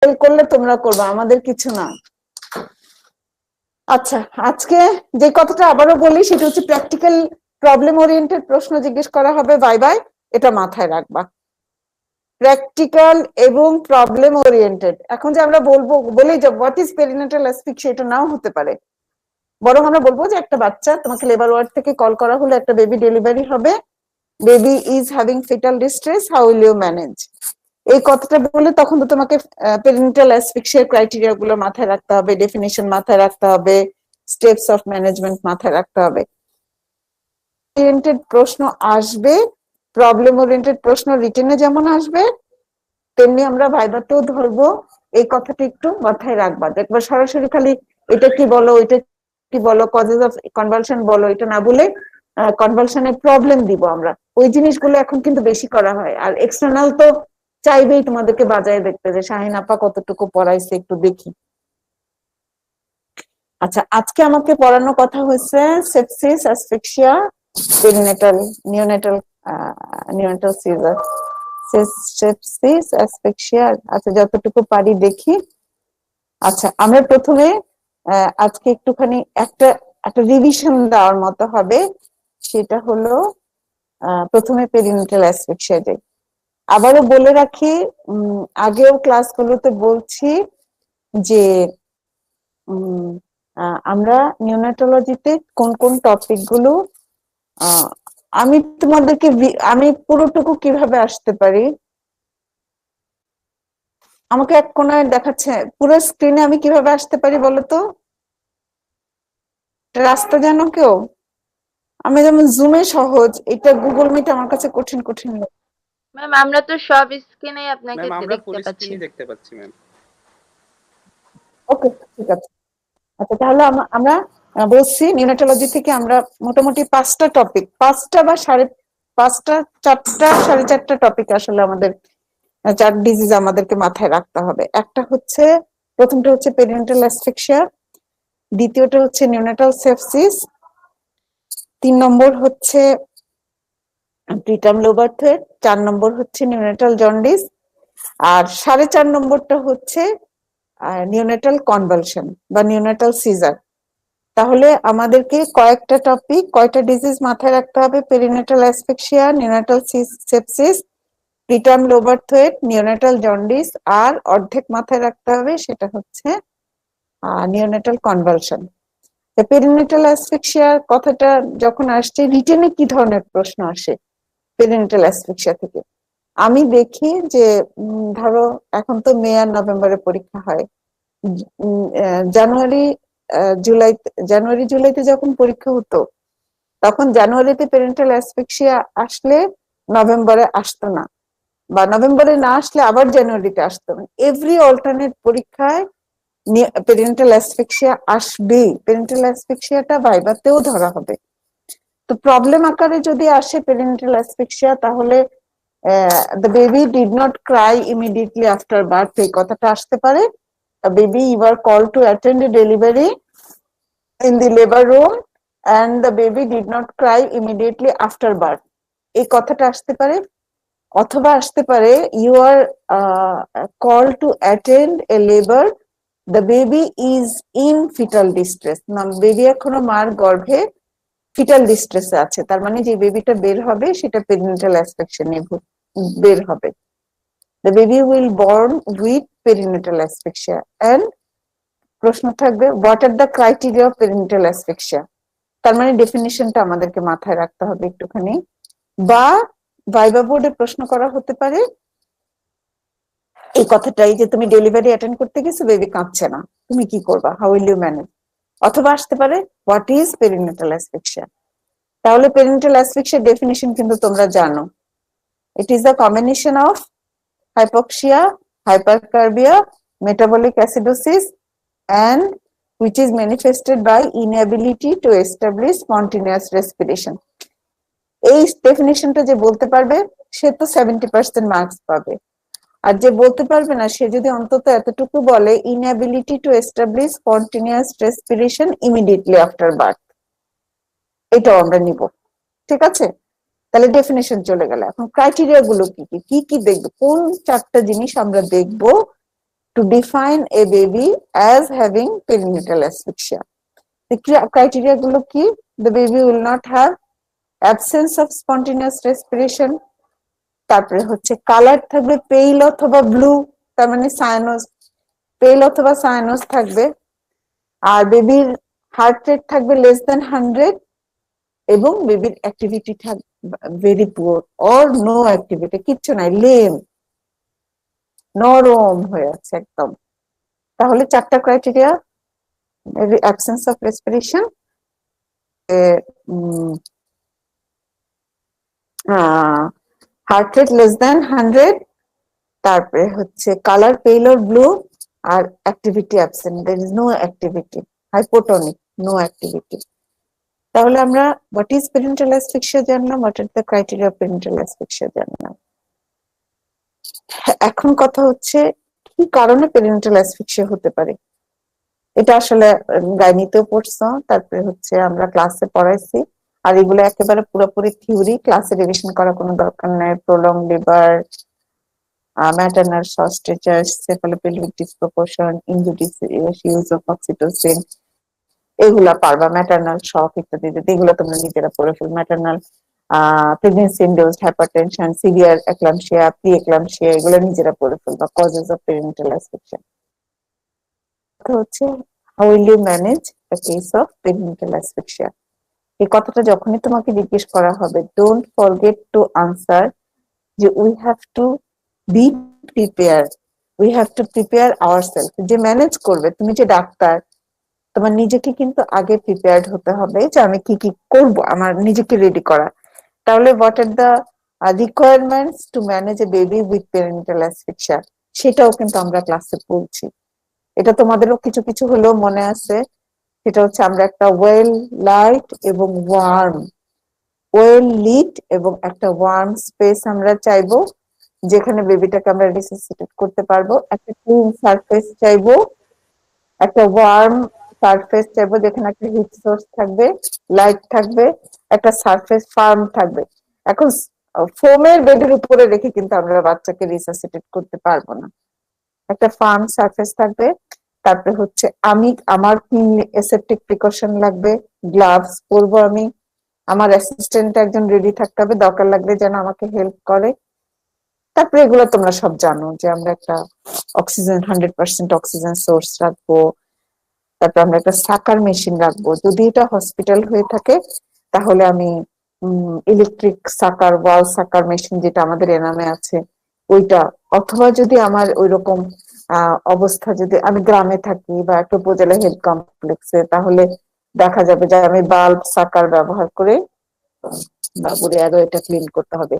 করলে তোমরা করবে, আমাদের কিছু না। আচ্ছা, আজকে যে কথাটা আবারও বলি সেটা হচ্ছে প্র্যাকটিক্যাল প্রবলেম ওরিয়েন্টেড প্রশ্ন জিজ্ঞেস করা হবে বাই, এটা মাথায় রাখবা। প্র্যাকটিক্যাল এবং প্রবলেম ওরিয়েন্টেড। এখন যে আমরা বলি যে হোয়াট ইজ পেরিনেটাল অ্যাসফিক্সিয়া, এটা নাও হতে পারে, বরং আমরা বলবো যে একটা বাচ্চা, তোমাকে লেবার ওয়ার্ড থেকে কল করা হলো, একটা বেবি ডেলিভারি হবে, baby is having fetal distress, how will you manage. এই কথাটা বলে তখন তো তোমাকে পেরিনেটাল অ্যাসফিক্সিয়ার ক্রাইটেরিয়া গুলো মাথায় রাখতে হবে, ডেফিনিশন মাথায় রাখতে হবে, স্টেপস অফ ম্যানেজমেন্ট মাথায় রাখতে হবে। ওরিয়েন্টেড প্রশ্ন আসবে, প্রবলেম ওরিয়েন্টেড প্রশ্ন রিটেনে যেমন আসবে তেমনি আমরা ভাইভাতেও ধরবো, এই কথাটা একটু মাথায় রাখবা। দেখবা সরাসরি খালি এটা কি বলো, এটা কি বলো, কজেস অফ কনভালশন বলো, এটা না বলে কনভালশনের প্রবলেম দিব আমরা। ওই জিনিসগুলো এখন কিন্তু বেশি করা হয়, আর এক্সটার্নাল তো চাইবেই তোমাদেরকে বাজায় দেখতে যে শাহিন আপা কতটুকু পড়াইছে একটু দেখি। আচ্ছা, আজকে আমাকে পড়ানো কথা হয়েছে sepsis, asphyxia, perinatal, neonatal seizure, sepsis, asphyxia. আচ্ছা, যতটুকু পারি দেখি। আচ্ছা, আমরা প্রথমে আজকে একটুখানি একটা একটা রিভিশন দেওয়ার মতো হবে, সেটা হলো প্রথমে পেরিনেটাল অ্যাসফিক্সিয়া যাই। আবারও বলে রাখি, আগেও ক্লাসগুলোতে বলছি যে আমরা নিওনেটোলজিতে কোন কোন টপিক গুলো, আমি তোমাদেরকে আমি পুরোটুকু কিভাবে আসতে পারি, আমাকে এক কোনায় দেখাচ্ছে, পুরো স্ক্রিনে আমি কিভাবে আসতে পারি বলতো, রাস্তা জানো কেউ? আমি যেমন জুমে সহজ, এটা গুগল মিট আমার কাছে কঠিন কঠিন লাগে। ম্যাম আমরা তো সব স্ক্রিনেই আপনাকে ম্যাম আমরা ফুল দেখতে পাচ্ছি। স্ক্রিনই দেখতে পাচ্ছি ম্যাম। ওকে, ঠিক আছে। আচ্ছা, তাহলে আমরা বলছি নিউনেটোলজি থেকে আমরা মোটামুটি 5টা টপিক, 5টা বা 5:30, 4টা, 4:30 টপিক আসলে আমাদের 4 ডিজিজ আমাদেরকে মাথায় রাখতে হবে। একটা হচ্ছে, প্রথমটা হচ্ছে পেরিনেটাল অ্যাসফিক্সিয়া, দ্বিতীয়টা হচ্ছে নিউনেটাল সেপসিস, 3 নম্বর হচ্ছে preterm low birth weight, 4 number হচ্ছে নিউনেটাল জন্ডিস, আর 4.5 নম্বরটা হচ্ছে নিউনেটাল কনভালশন বা নিউনেটাল সিজার। তাহলে আমাদেরকে কয়েকটা টপিক, কয়টা ডিজিজ মাথায় রাখতে হবে? Perinatal asphyxia, neonatal sepsis, preterm low birth weight, neonatal jaundice, আর অর্ধেক মাথায় রাখতে হবে সেটা হচ্ছে নিউনেটাল কনভালশন। পেরিনেটাল অ্যাসফিক্সিয়ার কথাটা যখন আসছে, রিটেনে কি ধরনের প্রশ্ন আসে পেরিনেটাল অ্যাসফিক্সিয়া থেকে? আমি দেখি যে ধরো এখন তো মে আর নভেম্বরে পরীক্ষা হয়, জানুয়ারি জুলাইতে যখন পরীক্ষা হতো, তখন জানুয়ারিতে পেরেন্টাল অ্যাসফিক্সিয়া আসলে নভেম্বরে আসতো না, বা নভেম্বরে না আসলে আবার জানুয়ারিতে আসতো না। এভরি অল্টারনেট পরীক্ষায় পেরেন্টাল অ্যাসফিক্সিয়া আসবেই, পেরেন্টাল অ্যাসফিক্সিয়াটা ভাইভাতেও ধরা হবে। তো প্রবলেম আকারে যদি আসে পেরেন্টাল অ্যাসফিক্সিয়া, তাহলে the baby did not cry immediately after birth, এই কথাটা আসতে পারে। A baby, you were called to attend a delivery in the labor room and the baby did not cry immediately after birth, এই কথাটা আসতে পারে। অথবা আসতে পারে, you are called to attend a labor, the baby is in fetal distress, না baby এখনো মার গর্ভে ফিটাল ডিস্ট্রেসে আছে, তার মানে যে বেবিটা বের হবে সেটা পেরিনেটাল অ্যাসফিক্সিয়া নিয়ে বের হবে। The baby will born with perinatal asphyxia, and প্রশ্ন থাকবে what are the criteria of perinatal asphyxia, তার মানে ডেফিনিশনটা আমাদেরকে মাথায় রাখতে হবে একটুখানি। বা ভাইবা বোর্ডে প্রশ্ন করা হতে পারে এই কথাটাই, যে তুমি ডেলিভারি অ্যাটেন্ড করতে গেছো, বেবি কাঁদছে না, তুমি কি করবা, হাউ উইল ইউ ম্যানেজ। অথবা আসতে পারে হোয়াট ইজ পেরিনেটাল অ্যাসফিক্সিয়া। তাহলে পেরিনেটাল অ্যাসফিক্সিয়ার ডেফিনিশন কিন্তু তোমরা জানো, it is the combination of hypoxia, hypercarbia, metabolic acidosis, and which is manifested by inability to establish spontaneous respiration. এই ডেফিনিশনটা যে বলতে পারবে সে তো 70% মার্কস পাবে, আর যে বলতে পারবে না সে যদি অন্তত এতটুকু বলে inability to establish spontaneous respiration immediately after birth, এটাও আমরা নিব। ঠিক আছে, তাহলে ডেফিনেশন চলে গেল। এখন ক্রাইটেরিয়া গুলো কি কি দেখবো, কোন 4টা জিনিস আমরা দেখবো to define a baby as having perinatal asphyxia. The criteria গুলো কি? The baby will not have absence of spontaneous respiration. তারপরে হচ্ছে কালার থাকবে পেইল অথবা ব্লু, তার মানে সায়ানোস, পেইল অথবা সায়ানোস থাকবে। আর বেবির হার্ট রেট থাকবে লেস দেন 100, এবং বেবির অ্যাক্টিভিটি থাকবে very poor or no activity, কিচ্ছু নাই, লেম, নরম হয়ে আছে একদম। তাহলে 4টা criteria: absence of respiration, heart rate less than 100, তারপরে হচ্ছে কালার পেল অর ব্লু, আর activity absent, there is no activity, hypotonic, no activity. তাহলে আমরা হোয়াট ইজ পেরেন্টাল অ্যাসফিক্সিয়া জানলাম, what are the criteria of perinatal asphyxia জানলাম। এখন কথা হচ্ছে কি কারণে পেরেন্টাল অ্যাসফিক্সিয়া হতে পারে। এটা আসলে গাইনিতেও পড়ছো, তারপরে হচ্ছে আমরা ক্লাসে পড়াইছি, আর এগুলো একেবারে পুরোপুরি থিওরি, ক্লাসে রিভিশন করার কোনো দরকার নাই। Prolong liver, maternal shortages, cephalopelvic disproportion, injudicious use of oxytocin, এগুলা পারবা। ম্যাটার্নাল শক ইত্যাদি, এগুলো তোমরা নিজেরা পড়ে ফেল। Maternal pregnancy induced hypertension, severe eclampsia, pre eclampsia, এগুলো নিজেরা পড়ে ফেলবা। কজেস অফ পেরেন্টাল অ্যাসফিক্সিয়া হচ্ছে how will you manage the case of perinatal asphyxia. এই কথাটা যখনই তোমাকে জিজ্ঞেস করা হবে, ডোন্ট ফরগেট টু আনসার যে we have to be prepare, we have to prepare ourselves. যে ম্যানেজ করবে, তুমি যে ডাক্তার, তোমার নিজেকে কিন্তু আগে প্রিপেয়ার্ড হতে হবে যে আমি কি কি করব, আমার নিজেকে রেডি করা। তাহলে what are the requirements to manage A baby with parental asphyxia, সেটাও কিন্তু আমরা ক্লাসে পড়ছি। এটা তোমাদেরও কিছু কিছু হলেও মনে আছে। সেটা হচ্ছে আমরা একটা ওয়েল লাইট এবং ওয়ার্ম, ওয়েল লিট এবং একটা ওয়ার্ম স্পেস আমরা চাইবো, যেখানে বেবিটাকে আমরা রিসাসিটেট করতে পারবো। একটা ক্লিন সারফেস চাইবো, একটা ওয়ার্ম সারফেস চাইবো, যেখানে একটা হিট সোর্স থাকবে, লাইট থাকবে, একটা সারফেস ফার্ম থাকবে। এখন ফোমের বেডের উপরে রেখে কিন্তু আমরা বাচ্চাকে রিসাসিটেট করতে পারবো না। একটা ফার্ম সারফেস থাকবে। তারপরে হচ্ছে আমি আমার কি অ্যাসেপ্টিক প্রিকশন লাগবে, গ্লাভস পরবো আমি, আমার অ্যাসিস্ট্যান্ট একজন রেডি থাকতে হবে, দরকার লাগলে যেন আমাকে হেল্প করে। তারপরে এগুলো তোমরা সব জানো যে আমরা একটা অক্সিজেন 100% অক্সিজেন সোর্স রাখবো। তারপর আমরা একটা সাকার মেশিন রাখবো। যদি এটা হসপিটাল হয়ে থাকে তাহলে আমি ইলেকট্রিক সাকার, ওয়াল সাকার মেশিন, যেটা আমাদের এনামে আছে ওইটা, অথবা যদি আমার ওইরকম অবস্থা, যদি আমি গ্রামে থাকি বা একটা উপজেলা হেলথ কমপ্লেক্সে, তাহলে দেখা যাবে যে আমি বাল্ব সাকার ব্যবহার করে বাবুরে আরো এটা ক্লিন করতে হবে।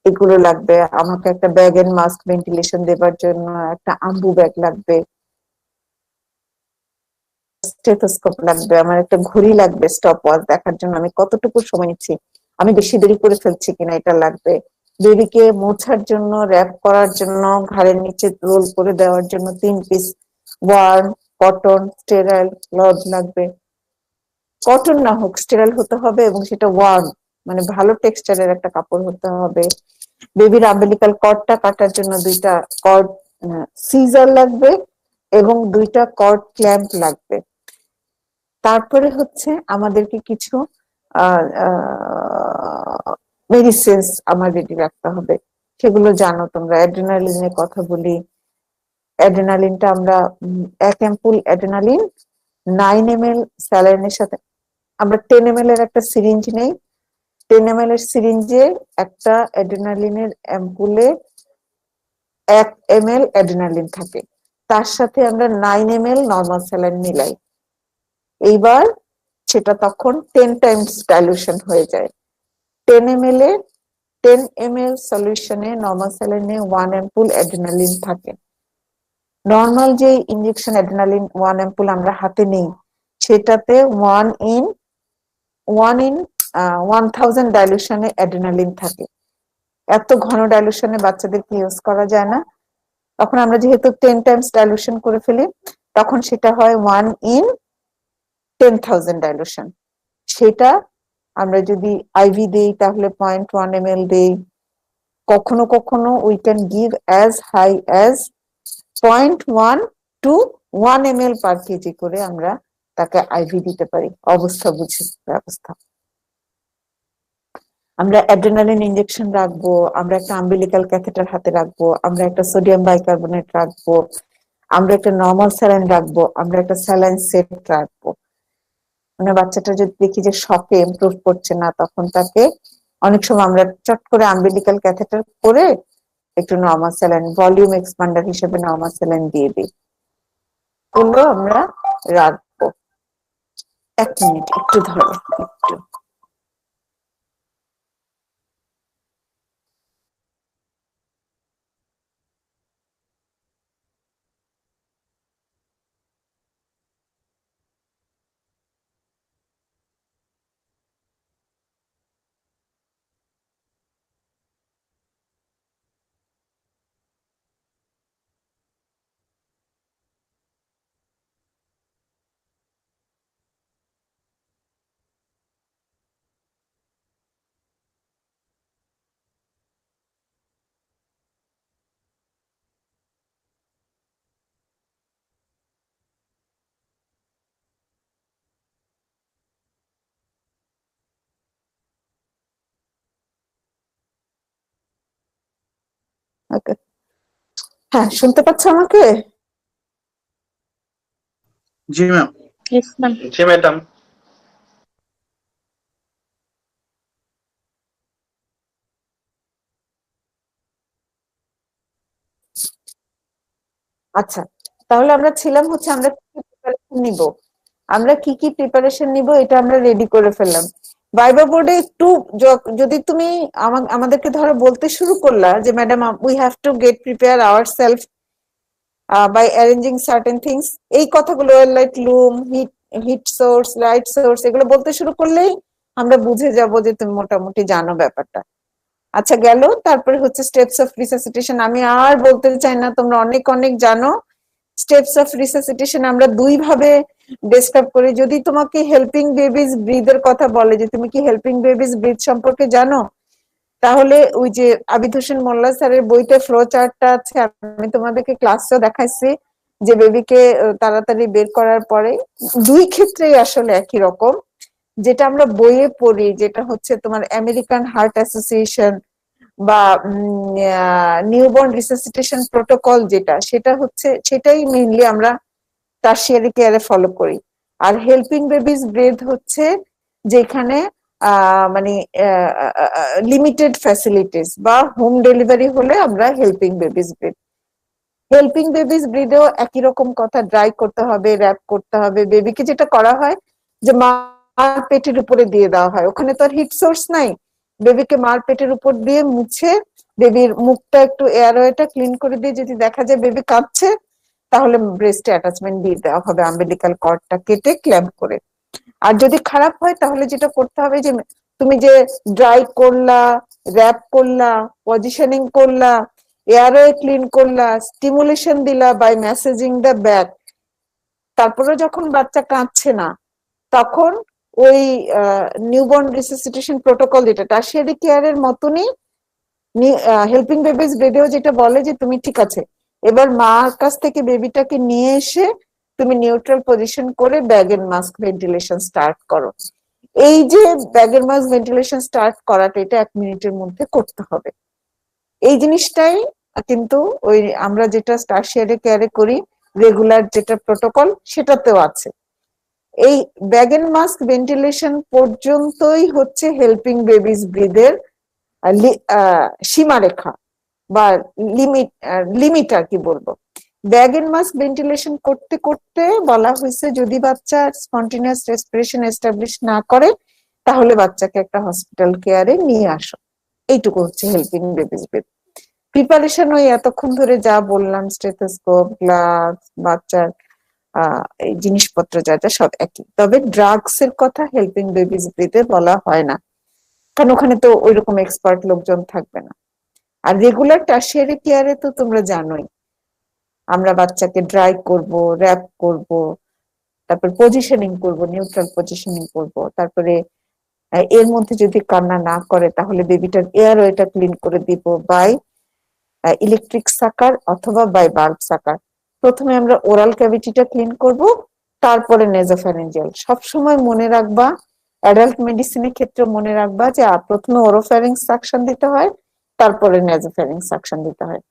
এগুলো লাগবে। আমাকে একটা ব্যাগ এন্ড মাস্ক ভেন্টিলেশন দেবার জন্য একটা আম্বু ব্যাগ লাগবে, স্টেথোস্কোপ লাগবে, আমার একটা ঘড়ি লাগবে স্টপ ওয়াচ দেখার জন্য আমি কতটুকু সময় নিচ্ছি, আমি বেশি দেরি করে ফেলছি কিনা, এটা লাগবে। বেবিকে মোছার জন্য, র‍্যাপ করার জন্য, ঘাড়ের নিচে রোল করে দেওয়ার জন্য 3 piece warm cotton sterile cloth লাগবে। কটন না হোক, স্টেরাইল হতে হবে, এবং সেটা ওয়ার্ম, মানে ভালো টেক্সচারের একটা কাপড় হতে হবে। বেবির আম্বিলিকাল কর্ডটা কাটার জন্য 2টা কর্ড সিজার লাগবে এবং 2টা কর্ড ক্ল্যাম্প লাগবে। তারপরে হচ্ছে আমাদেরকে কিছু মেডিসিনস আমার রেডি রাখতে হবে। সেগুলো জানো তোমরা। অ্যাড্রেনালিনের কথা বলি। অ্যাড্রেনালিনটা আমরা 1 অ্যাম্পুল অ্যাড্রেনালিন 9 ml স্যালাইনের সাথে, আমরা 10 ml এর একটা সিরিঞ্জ নেই। 10 ml এর সিরিঞ্জে একটা অ্যাড্রেনালিনের অ্যাম্পুলে 1 ml অ্যাড্রেনালিন থাকে, তার সাথে আমরা 9 ml নর্মাল স্যালাইন মিলাই। এইবার সেটা তখন 10 টাইমস ডাইলুশন হয়ে যায়। 10 ml এ 10 ml সলিউশনে নর্মাল স্যালাইনে 1 অ্যাম্পুল অ্যাড্রেনালিন থাকে। নর্মাল যে ইনজেকশন অ্যাড্রেনালিন 1 অ্যাম্পুল আমরা হাতে নেই, সেটাতে 1 in 1000 ডাইলুশনে অ্যাড্রেনালিন থাকে। এত ঘন ডাইলুশনে বাচ্চাদেরকে ইউজ করা যায় না। তখন আমরা যেহেতু 10 টাইমস ডাইলুশন করে ফেলি, তখন সেটা হয় 1 in 10,000 ডাইলুশন। সেটা আমরা যদি আইভি দেই তাহলে 0.1 ml দেই। কখনো কখনো we can give as high as 0.1 to 1 ml per kg করে আমরা তাকে আইভি দিতে পারি অবস্থা বুঝে ব্যবস্থা। আমরা অ্যাড্রেনালিন ইনজেকশন রাখবো, আমরা একটা আম্বিলিক্যাল ক্যাথেটার হাতে রাখবো, আমরা একটা সোডিয়াম বাইকার্বনেট রাখবো, আমরা একটা নর্মাল স্যালাইন রাখবো, আমরা একটা স্যালাইন সেট রাখবো। মানে বাচ্চাটা যদি দেখি যে শকে ইমপ্রুভ করছে না, তখন তাকে অনেক সময় আমরা চট করে আম্বিলিক্যাল ক্যাথেটার করে একটু নর্মাল স্যালাইন ভলিউম এক্সপান্ডার হিসেবে নর্মাল স্যালাইন দিয়ে দিই। এগুলো আমরা রাখবো। 1 মিনিট একটু ধরো একটু। ওকে, হ্যাঁ শুনতে পাচ্ছ আমাকে? জি ম্যাম। Yes, ma'am. জি ম্যাডাম। আচ্ছা, তাহলে আমরা ছিলাম হচ্ছে আমরা কি প্রিপারেশন নিব, আমরা কি কি প্রিপারেশন নিব এটা আমরা রেডি করে ফেললাম। ভাইবা বোর্ডে একটু যদি তুমি আমাদেরকে ধরো বলতে শুরু করলা যে madam we have to get prepare ourselves by arranging certain things, এই কথাগুলো like loom, heat source, light source, এগুলো বলতে শুরু করলেই আমরা বুঝে যাব যে তুমি মোটামুটি জানো ব্যাপারটা। আচ্ছা গেল, তারপরে হচ্ছে স্টেপস অফ রিসাসিটেশন। আমি আর বলতে চাই না, তোমরা অনেক অনেক জানো। স্টেপস অফ রিসাসিটেশন আমরা দুই ভাবে ডেসক্রাইব করি। যদি তোমাকে হেল্পিং বেবিজ ব্রিথ এর কথা বলে যে তুমি কি হেল্পিং বেবিজ ব্রিথ সম্পর্কে জানো, তাহলে ওই যে আবিদ হোসেন মোল্লা স্যারের বইতে ফ্লো চার্টটা আছে, আমি তোমাদেরকে ক্লাসেও দেখাইছি যে বেবিকে তাড়াতাড়ি বের করার পরে দুই ক্ষেত্রেই আসলে একই রকম। যেটা আমরা বইয়ে পড়ি, যেটা হচ্ছে তোমার আমেরিকান হার্ট অ্যাসোসিয়েশন বা নিউবর্ন রিসাসিটেশন প্রোটোকল, যেটা সেটা হচ্ছে সেটাই মেইনলি আমরা টারশিয়ারি কেয়ারে ফলো করি। আর হেল্পিং বেবিজ ব্রেথ হচ্ছে যেখানে মানে লিমিটেড ফ্যাসিলিটিস বা হোম ডেলিভারি হলে আমরা helping babies breath. Helping babies ব্রিদেও একই রকম কথা, ড্রাই করতে হবে, র্যাপ করতে হবে। বেবিকে যেটা করা হয় যে মার পেটের উপরে দিয়ে দেওয়া হয়, ওখানে তো আর হিট সোর্স নাই, বেবিকে মার পেটের উপর দিয়ে মুছে বেবির মুখটা একটু এয়ারওয়েটা ক্লিন করে দিয়ে যদি দেখা যায় বেবি কাঁপছে, তাহলে ব্রেস্টে অ্যাটাচমেন্ট দিয়ে দেওয়া হবে আম্বিলিক্যাল কর্ডটা কেটে ক্ল্যাম্প করে। আর যদি খারাপ হয় তাহলে যেটা করতে হবে যে তুমি যে ড্রাই করলা, র্যাপ করলা, পজিশনিং করলা, এয়ারওয়ে ক্লিন করলা, স্টিমুলেশন দিলা বাই ম্যাসেজিং দ্য ব্যাক, তারপরে যখন বাচ্চা কাঁদছে না, তখন ওই নিউবর্ন রিসাসিটেশন প্রোটোকল, যেটা টারশিয়ারি কেয়ারের মতনই হেল্পিং বেবিজ ব্রেথেও যেটা বলে যে তুমি ঠিক আছে, এবার মার কাছ থেকে বেবিটাকে নিয়ে এসে তুমি নিউট্রাল পজিশন করে bag and mask ventilation start করো। এই যে bag and mask ventilation start করাটা, এটা 1 মিনিটের মধ্যে করতে হবে। এই জিনিসটাই কিন্তু ওই আমরা যেটা টারশিয়ারি কেয়ারে করি রেগুলার যেটা প্রোটোকল সেটাতেও আছে। এই ব্যাগ এন্ড মাস্ক ভেন্টিলেশন পর্যন্তই হচ্ছে হেল্পিং বেবিজ ব্রিথের সীমারেখা বা লিমিট আর কি বলবো। ব্যাগ এন্ড মাস্ক ভেন্টিলেশন করতে করতে বলা হয়েছে যদি বাচ্চা স্পন্টেনিয়াস রেসপিরেশন এস্টাবলিশ না করে, তাহলে বাচ্চাকে একটা হসপিটাল কেয়ারে নিয়ে আসো। এইটুকু হচ্ছে হেল্পিং বেবিজ ব্রিথ। প্রিপারেশন ওই এতক্ষণ ধরে যা বললাম, স্টেথোস্কোপ, গ্লাভস, বাচ্চার এই জিনিসপত্র যা যা সব একই, তবে ড্রাগস এর কথা হেল্পিং বেবিজ ব্রিথে বলা হয় না, কারণ ওখানে তো ওইরকম এক্সপার্ট লোকজন থাকবে না। আর রেগুলার টারশিয়ারি কেয়ারে তো তোমরা জানোই আমরা বাচ্চাকে ড্রাই করব, র্যাপ করব, তারপর পজিশনিং করব, নিউট্রাল পজিশনিং করব, তারপরে এর মধ্যে যদি কান্না না করে তাহলে বেবিটার এয়ারওয়েটা ক্লিন করে দিব বাই ইলেকট্রিক সাকার অথবা বাই বাল্ব সাকার। প্রথমে আমরা ওরাল ক্যাভিটিটা ক্লিন করব, তারপরে নেজোফ্যারিঞ্জিয়াল। সবসময় মনে রাখবা, অ্যাডাল্ট মেডিসিনের ক্ষেত্রে মনে রাখবা যে প্রথমে ওরোফ্যারিংস সাকশন দিতে হয়, তারপরে নেজোফ্যারিংস সাকশন দিতে হয়।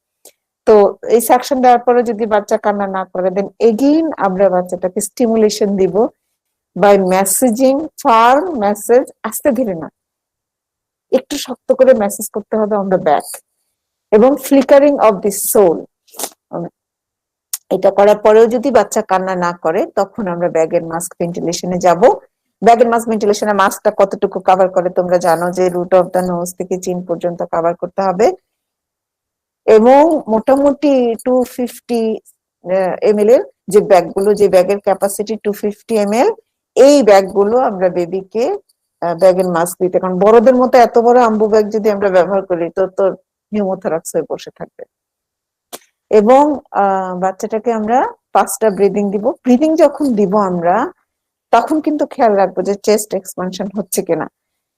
তো এই সাকশন দেওয়ার পরে যদি বাচ্চা কান্না না করে, দেন এগেইন আমরা বাচ্চাটাকে স্টিমুলেশন দিব বাই মেসেজিং, ফার্ম মেসেজ, আস্তে ধীরে না, একটু শক্ত করে মেসেজ করতে হবে অন দ্য ব্যাক, এবং ফ্লিকারিং অফ দি সোল। এটা করার পরেও যদি বাচ্চা কান্না না করে, তখন আমরা ব্যাগের মাস্ক ভেন্টিলেশনে যাব। ব্যাগের মাস্ক ভেন্টিলেশনে মাস্কটা কতটুকু কভার করে তোমরা জানো, যে রুট অফ দ্য নোজ থেকে চিন পর্যন্ত কভার করতে হবে, এবং মোটামুটি 250 ml এর যে ব্যাগগুলো, যে ব্যাগের ক্যাপাসিটি 250 ml, এই ব্যাগগুলো আমরা বেবিকে ব্যাগের মাস্ক দিতে, কারণ বড়দের মতো এত বড় আম্বু ব্যাগ যদি আমরা ব্যবহার করি তো তো নিউমোথরাক্স হয়ে বসে থাকবে। এবং বাচ্চাটাকে আমরা 5টা ব্রিদিং দিব। ব্রিদিং যখন দিব আমরা, তখন কিন্তু খেয়াল রাখবো যে চেস্ট এক্সপানশন হচ্ছে কিনা।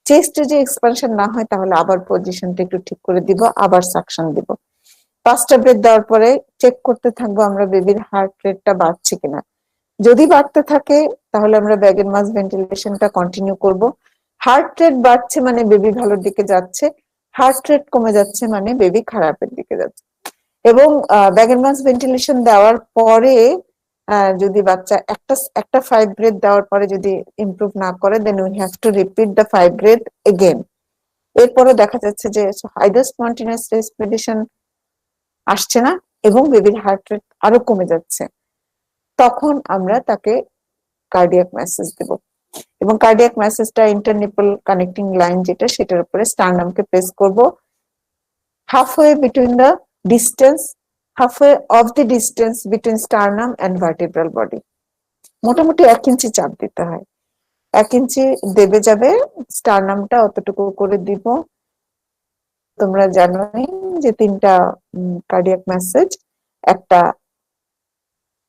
চেস্টে যে এক্সপানশন না হয়, তাহলে আবার পজিশনটা একটু ঠিক করে দিব, আবার সাকশন দিব। 5টা ব্রেথ দেওয়ার পরে চেক করতে থাকবো আমরা বেবির হার্ট রেটটা বাড়ছে কিনা। যদি বাড়তে থাকে, তাহলে আমরা ব্যাগের মাস ভেন্টিলেশনটা কন্টিনিউ করব। হার্ট রেট বাড়ছে মানে বেবি ভালোর দিকে যাচ্ছে, হার্ট রেট কমে যাচ্ছে মানে বেবি খারাপের দিকে যাচ্ছে। এবং ব্যাগের মাস ভেন্টিলেশন দেওয়ার পরে যদি বাচ্চা একটা 5 ব্রেথ দেওয়ার পরে যদি ইমপ্রুভ না করে, then we have to repeat the 5 breath again. এরপরে দেখা যাচ্ছে যে আইদার স্পন্টেনিয়াস রেসপিরেশন আসছে না এবং বেবির হার্ট রেট আরো কমে যাচ্ছে, তখন আমরা তাকে কার্ডিয়াক মেসেজ দেব। এবং কার্ডিয়াক মেসেজটা ইন্টারনিপল কানেক্টিং লাইন যেটা, সেটার উপরে স্টারনামকে প্রেস করব, halfway between the distance, halfway of the distance between sternum and vertebral body. মোটামুটি 1 ইঞ্চি চাপ দিতে হয়, 1 ইঞ্চি দেবে যাবে, স্টারনামটা অতটুকু করে দিব। তোমরা জানোই যে 3টা কার্ডিয়াক মেসেজ, একটা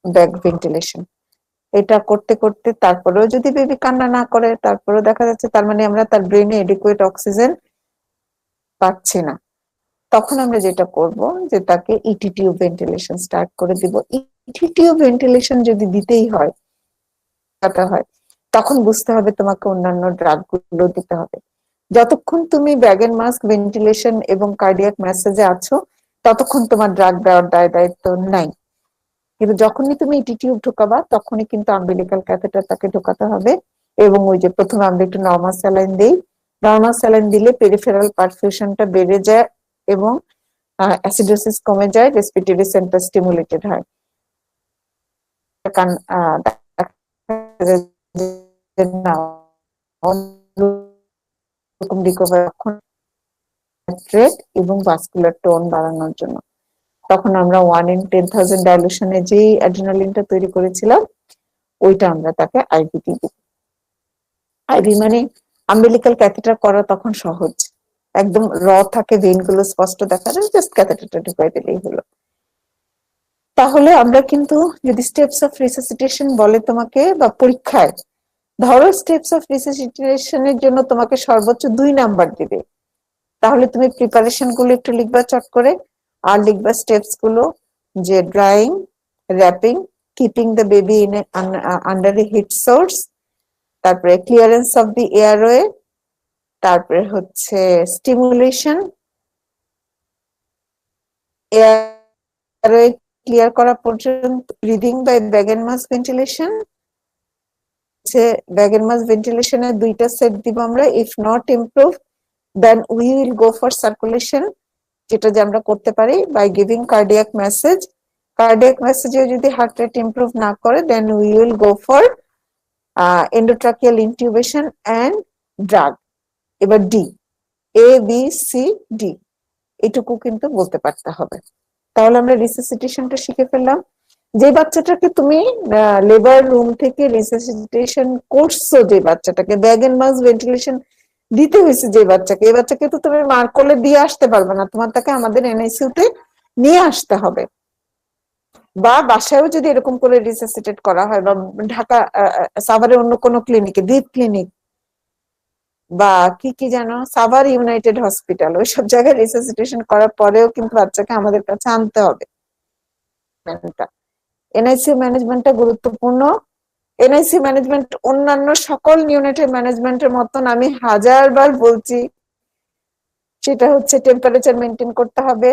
ব্যাগ ভেন্টিলেশন। এটা করতে করতে তারপরেও যদি বেবি কান্না না করে, তারপরেও দেখা যাচ্ছে তার মানে আমরা তার ব্রেনে এডিকুয়েট অক্সিজেন পাচ্ছি না, তখন আমরা যেটা করব যে তাকে ইটি টিউব ভেন্টিলেশন স্টার্ট করে দিব। ইটি টিউব ভেন্টিলেশন যদি দিতেই হয়, তখন বুঝতে হবে তোমাকে অন্যান্য ড্রাগ গুলো দিতে হবে। যতক্ষণ তুমি ব্যাগ এন্ড মাস্ক ভেন্টিলেশন এবং কার্ডিয়াক মেসেজে আছো, ততক্ষণ তোমার ড্রাগ দেওয়ার দায়িত্ব নাই। কিন্তু যখনই তুমি ইটি টিউব ঢোকাবা, তখনই কিন্তু আম্বিলিকাল ক্যাথেটার তাকে ঢোকাতে হবে। এবং ওই যে প্রথমে আমরা একটু নরমাল স্যালাইন দিই, নরমাল স্যালাইন দিলে পেরিফেরাল পারফিউশনটা বেড়ে যায় এবং অ্যাসিডোসিস কমে যায়, রেসপিরেটরি সেন্টার স্টিমুলেটেড হয়। এবং ভাস্কুলার টোন বাড়ানোর জন্য তখন আমরা 1 in 10,000 ডাইলুশনে যে অ্যাড্রিনালিনটা তৈরি করেছিলাম, ওইটা আমরা তাকে আইভিটি দিই। আইভি মানে আম্বিলিকাল ক্যাথেটার করা তখন সহজ, একদম র থাকে, ভেইন গুলো স্পষ্ট দেখা যায়, জাস্ট ক্যাথেটারটা ঢুকাই দিলেই হলো। তাহলে আমরা কিন্তু, যদি স্টেপস অফ রিসাসিটেশন বলে তোমাকে বা পরীক্ষায়, ধরো স্টেপস অফ রিসাসিটেশনের জন্য তোমাকে সর্বোচ্চ 2 নাম্বার দিবে, তাহলে তুমি প্রিপারেশন গুলো একটু লিখবা চট করে, আর লিখবা স্টেপস গুলো, যে drying, wrapping, keeping the baby in under a heat source, তারপরে ক্লিয়ারেন্স অফ দি এয়ারওয়ে, তারপরে হচ্ছে স্টিমুলেশন, এয়ারওয়ে ক্লিয়ার করা পর্যন্ত breathing by bag and mask ventilation. Bag and mask ভেন্টিলেশনের 2টা সেট দিব আমরা। If not improve, then we will go for circulation, যেটা যে আমরা করতে পারি by giving cardiac massage. Cardiac মেসেজে যদি হার্ট রেট ইমপ্রুভ না করে, then we will go for endotracheal intubation and drug. এবার D, A B C D, এটুকু কিন্তু বলতে পারতে হবে। তাহলে আমরা রিসাসিটেশনটা শিখে ফেললাম। যে বাচ্চাটাকে তুমি লেবার রুম থেকে রিসাসিটেশন করছো, যে বাচ্চাটাকে ব্যাগ এন্ড মাস্ক ভেন্টিলেশন দিতে হয়েছে, যে বাচ্চাকে, এই বাচ্চাকে তো তুমি মার কোলে দিয়ে আসতে পারবে না, তোমার তাকে আমাদের এনআইসিইউ তে নিয়ে আসতে হবে। বা বাসায়ও যদি এরকম করে রিসাসিটেট করা হয়, বা ঢাকা সাভারে অন্য কোনো ক্লিনিকে, দ্বীপ ক্লিনিক বা কি কি যেন, সাভার ইউনাইটেড হসপিটাল, ওইসব জায়গায় রিসাসিটেশন করার পরেও কিন্তু বাচ্চাকে আমাদের কাছে আনতে হবে। এনআইসিইউ ম্যানেজমেন্টটা গুরুত্বপূর্ণ। এনআইসিইউ ম্যানেজমেন্ট অন্যান্য সকল ইউনিটের ম্যানেজমেন্টের মতন আমি 1000বার বলছি, সেটা হচ্ছে টেম্পারেচার মেনটেন করতে হবে,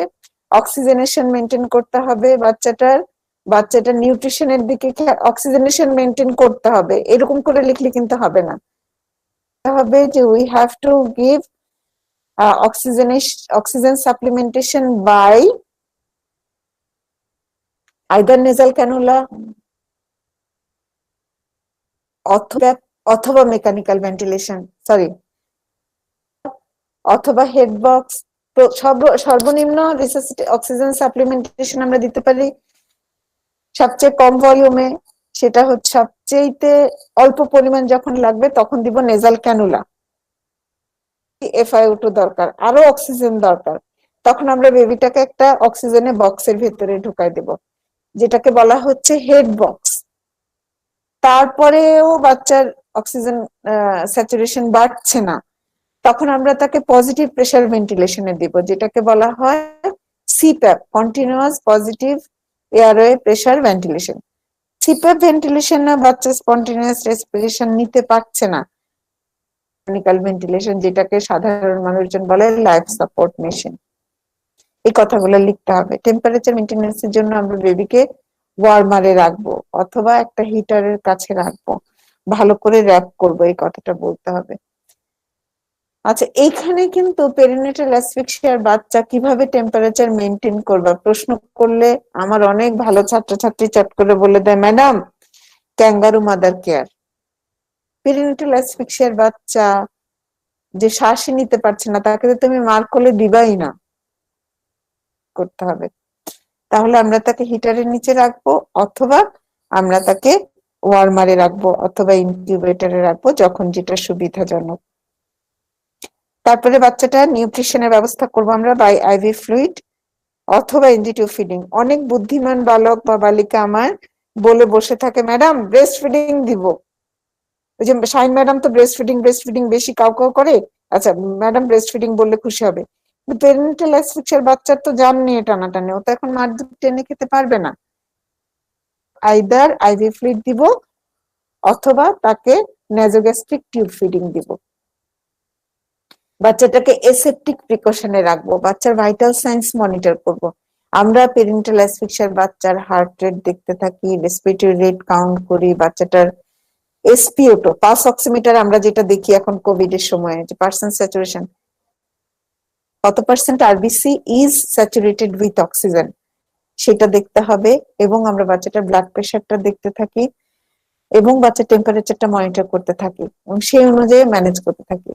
অক্সিজেনেশন মেনটেন করতে হবে, বাচ্চাটার নিউট্রিশনের দিকে অক্সিজেনেশন মেনটেন করতে হবে। এরকম করে লিখলে কিন্তু হবে না, হবে যে we have to give oxygen supplementation by either nasal cannula অথবা মেকানিক্যাল ভেন্টিলেশন, সরি, অথবা হেড বক্স। সর্বনিম্ন অক্সিজেন সাপ্লিমেন্টেশন আমরা দিতে পারি সবচেয়ে কম ভলিউমে, সেটা হচ্ছে সবচেয়ে অল্প পরিমাণ যখন লাগবে তখন দিব নেজাল ক্যানুলা। FiO2 দরকার, আরো অক্সিজেন দরকার, তখন আমরা বেবিটাকে একটা অক্সিজেনের বক্সের ভেতরে ঢুকাই দেব, যেটাকে বলা হচ্ছে হেড বক্স। তারপরেও বাচ্চার অক্সিজেন স্যাচুরেশন বাড়ছে না, তখন আমরা তাকে পজিটিভ প্রেসার ভেন্টিলেশনে দিব, যেটাকে বলা হয় CPAP, continuous positive airway pressure ventilation. CPAP ভেন্টিলেশনে বাচ্চা স্পন্টেনিয়াস রেসপিরেশন নিতে পারছে না, মেকানিক্যাল ভেন্টিলেশন, যেটাকে সাধারণ মানুষজন বলে লাইফ সাপোর্ট মেশিন। এই কথাগুলো লিখতে হবে। টেম্পারেচার মেনটেন্যান্সের জন্য আমরা বেবিকে ওয়ার্মারে রাখবো অথবা একটা হিটারের কাছে রাখবো, ভালো করে র্যাপ করবো, এই কথাটা বলতে হবে। আচ্ছা, এইখানে কিন্তু পেরিনেটাল অ্যাসফিক্সিয়ার বাচ্চা কিভাবে টেম্পারেচার মেনটেন করবে প্রশ্ন করলে আমার অনেক ভালো ছাত্রছাত্রী চট করে বলে দেয়, madam kangaroo mother care. Perinatal অ্যাসফিক্সিয়ার বাচ্চা যে শ্বাসই নিতে পারছে না, তাকে তো তুমি মার কোলে দিবাই না, করতে হবে। তাহলে আমরা তাকে হিটারের নিচে রাখবো অথবা আমরা তাকে ওয়ার্মারে রাখবো অথবা ইনকিউবেটরে রাখবো, যখন যেটা সুবিধাজনক। তারপরে বাচ্চাটা নিউট্রিশনের ব্যবস্থা করবো আমরা বাই আইভি ফ্লুইড অথবা এনজি2 ফিডিং। অনেক বুদ্ধিমান বালক বা বালিকা আমার বলে বসে থাকে, ম্যাডাম ব্রেস্ট ফিডিং দিব। ওই যে শাইন ম্যাডাম তো ব্রেস্ট ফিডিং বেশি কাউ করে। আচ্ছা, ম্যাডাম ব্রেস্ট ফিডিং বললে খুশি হবে, পেরেন্টাল অ্যাসফিক্সিয়ার বাচ্চার তো জান নিয়ে টানাটানি, ও তো এখন মার দুধ টেনে খেতে পারবে না। আইদার আইভি ফ্লুইড দিব অথবা তাকে নেজোগ্যাস্ট্রিক টিউব ফিডিং দিব। বাচ্চাটাকে এসেপটিক প্রিকশনে রাখবো, বাচ্চার ভাইটাল সাইন্স মনিটর করব। আমরা পেরেন্টাল অ্যাসফিক্সিয়ার বাচ্চার হার্ট রেট দেখতে থাকি, রেসপিরেটরি রেট কাউন্ট করি, বাচ্চাটার SpO2 পালস অক্সিমিটার আমরা যেটা দেখি এখন কোভিড এর সময়, যে পার্সেন্ট স্যাচুরেশন, কত percent RBC is saturated with oxygen, সেটা দেখতে হবে। এবং আমরা বাচ্চাটার ব্লাড প্রেশারটা দেখতে থাকি এবং বাচ্চার টেম্পারেচারটা মনিটর করতে থাকি এবং সেই অনুযায়ী ম্যানেজ করতে থাকি।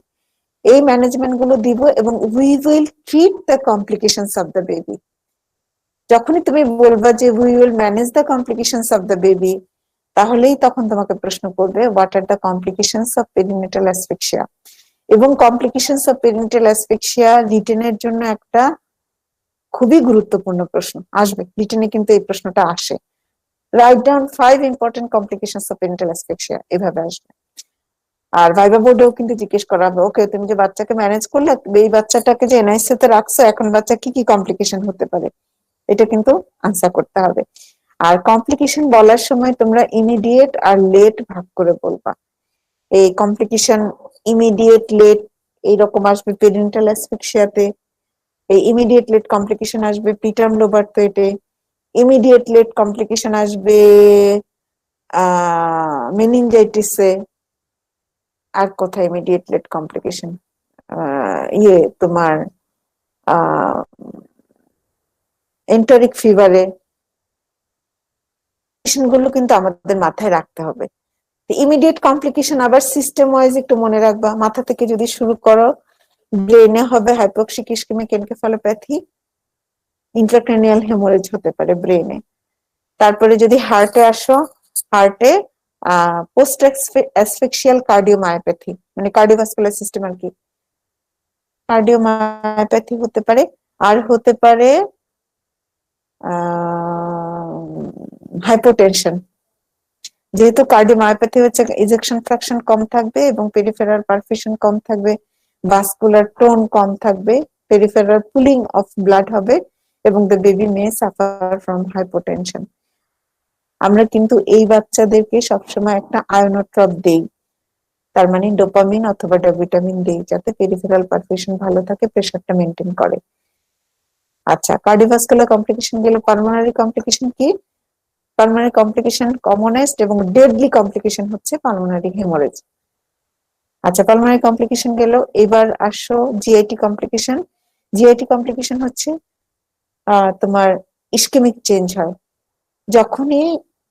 এই ম্যানেজমেন্ট গুলো দিব এবং we will treat the complications of the baby. যখনই তুমি বলবা যে we will manage the complications of the baby, তাহলেই তখন তোমাকে প্রশ্ন করবে what are the complications of perinatal asphyxia. এবং কমপ্লিকেশনস অফ পেরিনেটাল অ্যাসফিক্সিয়া রিটেনের জন্য একটা খুবই গুরুত্বপূর্ণ প্রশ্ন আসবে, রিটেনে কিন্তু এই প্রশ্নটা আসে। Write down 5 important complications of perinatal asphyxia, এভাবে আসবে। আর ভাইবা বোর্ডেও কিন্তু জিজ্ঞেস করা হবে, ওকে তুমি যে বাচ্চাকে ম্যানেজ করলে, এই বাচ্চাটাকে যে এনআইসিইউ তে রাখছো, এখন বাচ্চা কি কি কমপ্লিকেশন হতে পারে, এটা কিন্তু আনসার করতে হবে। আর কমপ্লিকেশন বলার সময় তোমরা ইমিডিয়েট আর লেট ভাগ করে বলবা। এই কমপ্লিকেশন ইমিডিয়েট লেট এইরকম আসবে পেরিনেটাল অ্যাসফিক্সিয়াতে, এই ইমিডিয়েট লেট কমপ্লিকেশন আসবে প্রিটার্ম লোবার্থয়েটে, ইমিডিয়েট লেট কমপ্লিকেশন আসবে মেনিনজাইটিসে। আর কোথায় ইমিডিয়েট লেট কমপ্লিকেশন, তোমার এন্টারিক ফিভারে, গুলো কিন্তু আমাদের মাথায় রাখতে হবে। ইমিডিয়েট কমপ্লিকেশন আবার সিস্টেম ওয়াইজ একটু মনে রাখবা। মাথা থেকে যদি শুরু করো, ব্রেনে হবে hypoxic ischaemic encephalopathy, intracranial haemorrhage হতে পারে ব্রেনে। তারপরে যদি হার্টে আসো, হার্টে পোস্ট অ্যাসফিক্সিয়াল কার্ডিওমায়োপ্যাথি, মানে কার্ডিওভাস্কুলার সিস্টেম আর কি, কার্ডিওমায়োপ্যাথি হতে পারে। আর হতে পারে হাইপোটেনশন, যেহেতু কার্ডিওমায়োপ্যাথি হচ্ছে ইজেকশন ফ্র্যাকশন কম থাকবে এবং পেরিফেরাল পারফিউশন কম থাকবে, ভাস্কুলার টোন কম থাকবে, পেরিফেরাল পুলিং অফ ব্লাড হবে এবং the baby May suffer from hypotension. আমরা কিন্তু এই বাচ্চাদেরকে সবসময় একটা আয়োনোট্রপ দেই, তার মানে ডোপামিন অথবা ভিটামিন দেই, যাতে পেরিফেরাল পারফিউশন ভালো থাকে, প্রেশারটা মেনটেন করে। আচ্ছা, কার্ডিওভাস্কুলার কমপ্লিকেশন গেল। পালমোনারি কমপ্লিকেশন কি? পালমোনারি কমপ্লিকেশন কমনেস্ট এবং ডেডলি কমপ্লিকেশন হচ্ছে পালমোনারি হেমোরেজ। আচ্ছা, পালমোনারি কমপ্লিকেশন গেল। এবার আসো জিআইটি কমপ্লিকেশন। জিআইটি কমপ্লিকেশন হচ্ছে তোমার ইসকেমিক চেঞ্জ হয় যখনই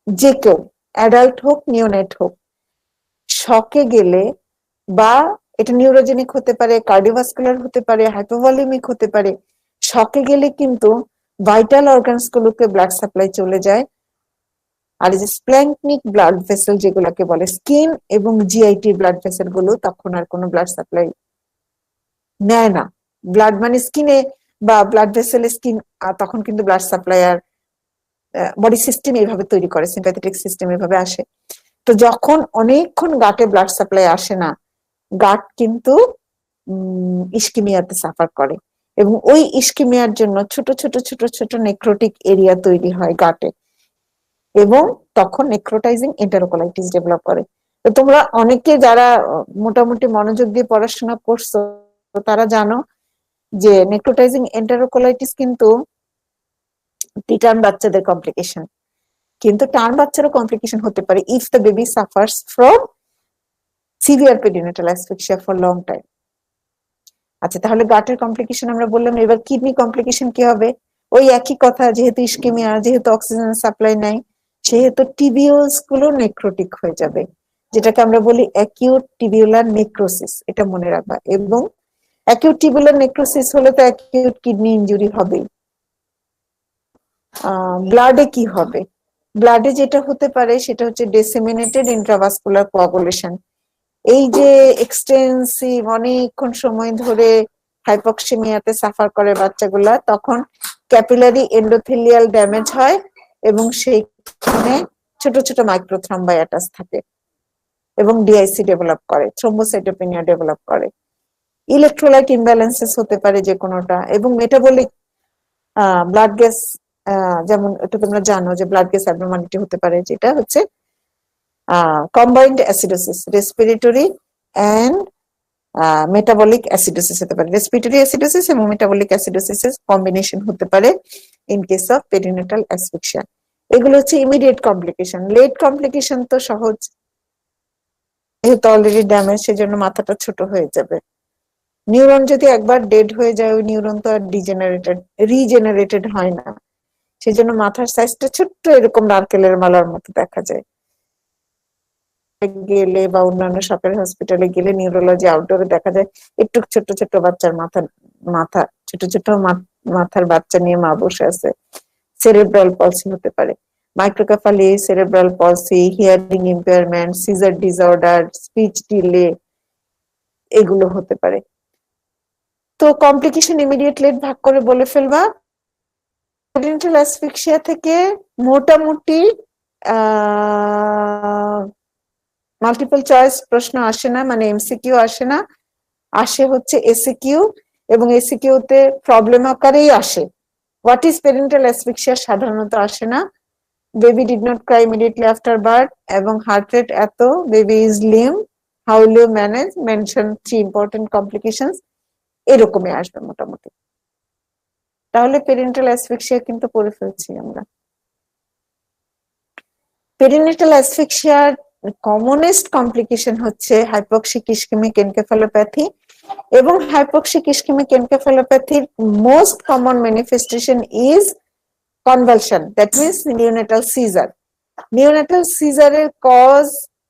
যে কেউ, অ্যাডাল্ট হোক নিওনেট হোক, শকে গেলে, বা এটা নিউরোজেনিক হতে পারে, কার্ডিওভাস্কুলার হতে পারে, হাইপোভলিমিক হতে পারে, শকে গেলে কিন্তু ভাইটাল অর্গানস গুলোকে ব্লাড সাপ্লাই চলে যায়। আর এই যে স্প্ল্যাঙ্কনিক ব্লাড ভেসেল যেগুলোকে বলে, স্কিন এবং জিআইটি ব্লাড ভেসেল গুলো তখন আর কোনো ব্লাড সাপ্লাই নেয় না। ব্লাড মানে স্কিনে বা ব্লাড ভেসেলে স্কিন, তখন কিন্তু ব্লাড সাপ্লাই আর বডি সিস্টেম এইভাবে তৈরি করে, সিম্প্যাথেটিক সিস্টেম এভাবে আসে। তো যখন অনেকক্ষণ গাটে ব্লাড সাপ্লাই আসে না, গাট কিন্তু ইস্কিমিয়াতে সাফার করে, এবং ওই ইস্কিমিয়ার জন্য ছোট ছোট ছোট ছোট নেক্রোটিক এরিয়া তৈরি হয় গাটে, এবং তখন নেক্রোটাইজিং এন্টারোকোলাইটিস ডেভেলপ করে। তো তোমরা অনেকে যারা মোটামুটি মনোযোগ দিয়ে পড়াশোনা করছো, তারা জানো যে নেক্রোটাইজিং এন্টারোকোলাইটিস কিন্তু প্রিটার্ম বাচ্চাদের কমপ্লিকেশন, কিন্তু টার্ম বাচ্চারও কমপ্লিকেশন হতে পারে if the baby suffers from severe perinatal asphyxia for long time. আচ্ছা, তাহলে গাটের কমপ্লিকেশন আমরা বললাম। এবার কিডনি কমপ্লিকেশন কি হবে? ওই একই কথা, যেহেতু ইস্কেমিয়া, যেহেতু অক্সিজেন সাপ্লাই নাই, সেহেতু টিবিউলস গুলো নেক্রোটিক হয়ে যাবে, যেটাকে আমরা বলি অ্যাকিউট টিবিউলার নেক্রোসিস। এটা মনে রাখবা। এবং অ্যাকিউট টিবিউলার নেক্রোসিস হলে তো অ্যাকিউট কিডনি ইনজুরি হবেই। ব্লাডে কি হবে? ব্লাডে যেটা হতে পারে সেটা হচ্ছে ডিসেমিনেটেড ইন্ট্রাভাস্কুলার কোয়াগুলেশন। এই যে এক্সটেন্সিভ অনেকক্ষণ সময় ধরে হাইপক্সিমিয়াতে সাফার করে বাচ্চাগুলা, তখন ক্যাপিলারি এন্ডোথেলিয়াল ড্যামেজ হয় এবং সেইখানে ছোট ছোট মাইক্রোথ্রম্বাইটাস থাকে এবং ডিআইসি ডেভেলপ করে, থ্রোম্বোসাইটোপেনিয়া ডেভেলপ করে। ইলেকট্রোলাইট ইমব্যালেন্সেস হতে পারে যে কোনোটা, এবং মেটাবলিক ব্লাড গ্যাস, যেমন এটা তোমরা জানো যে ব্লাড গ্যাস অ্যাবনর্মালিটি হতে পারে, যেটা হচ্ছে combined acidosis, respiratory and metabolic acidosis হতে পারে। রেসপিরেটরি অ্যাসিডোসিস এবং মেটাবলিক অ্যাসিডোসিস এর কম্বিনেশন হতে পারে in case of perinatal asphyxia. এগুলো হচ্ছে ইমিডিয়েট কমপ্লিকেশন। লেট কমপ্লিকেশন তো সহজ, যেহেতু অলরেডি ড্যামেজ, সেজন্য মাথাটা ছোট হয়ে যাবে। নিউরন যদি একবার ডেড হয়ে যায়, ওই নিউরন তো আর রিজেনারেটেড হয় না, সেজন্য মাথার সাইজটা ছোট্ট, এরকম নারকেলের মালার মতো দেখা যায়। গেলে বা অন্যান্য সরকারি হসপিটালে গেলে নিউরোলজি আউটডোরে দেখা যায় একটু ছোট ছোট বাচ্চার মাথা ছোট ছোট মাথার বাচ্চা নিয়ে মা বসে আছে। সেরেব্রাল পলসি হতে পারে, microcephaly, cerebral palsy, hearing impairment, seizure disorder, speech delay, এগুলো হতে পারে। তো কমপ্লিকেশন ইমিডিয়েট লেট ভাগ করে বলে ফেলবা। পেরিনেটাল অ্যাসফিক্সিয়া থেকে মোটামুটি মাল্টিপল চয়েস প্রশ্ন আসে না, মানে এমসিকিউ আসে না, আসে হচ্ছে এসিকিউ, এবং এসিকিউ তে প্রবলেম আকারেই আসে। হোয়াট ইজ পেরিনেটাল অ্যাসফিক্সিয়া সাধারণত আসে না। Baby did not cry immediately after birth, এবং হার্ট রেট এত, baby is limp, how will you manage, mention 3 important complications, এরকমই আসবে মোটামুটি। তাহলে পেরিনেটাল অ্যাসফিক্সিয়া কিন্তু পড়ে ফেলছি আমরা। পেরিনেটাল অ্যাসফিক্সিয়ার কমনেস্ট কমপ্লিকেশন হচ্ছে হাইপক্সিক ইসকেমিক এনকেফালোপ্যাথি, এবং হাইপক্সিক ইসকেমিক এনকেফালোপ্যাথির most common manifestation is convulsion, that means neonatal seizure. Neonatal সিজারের কজ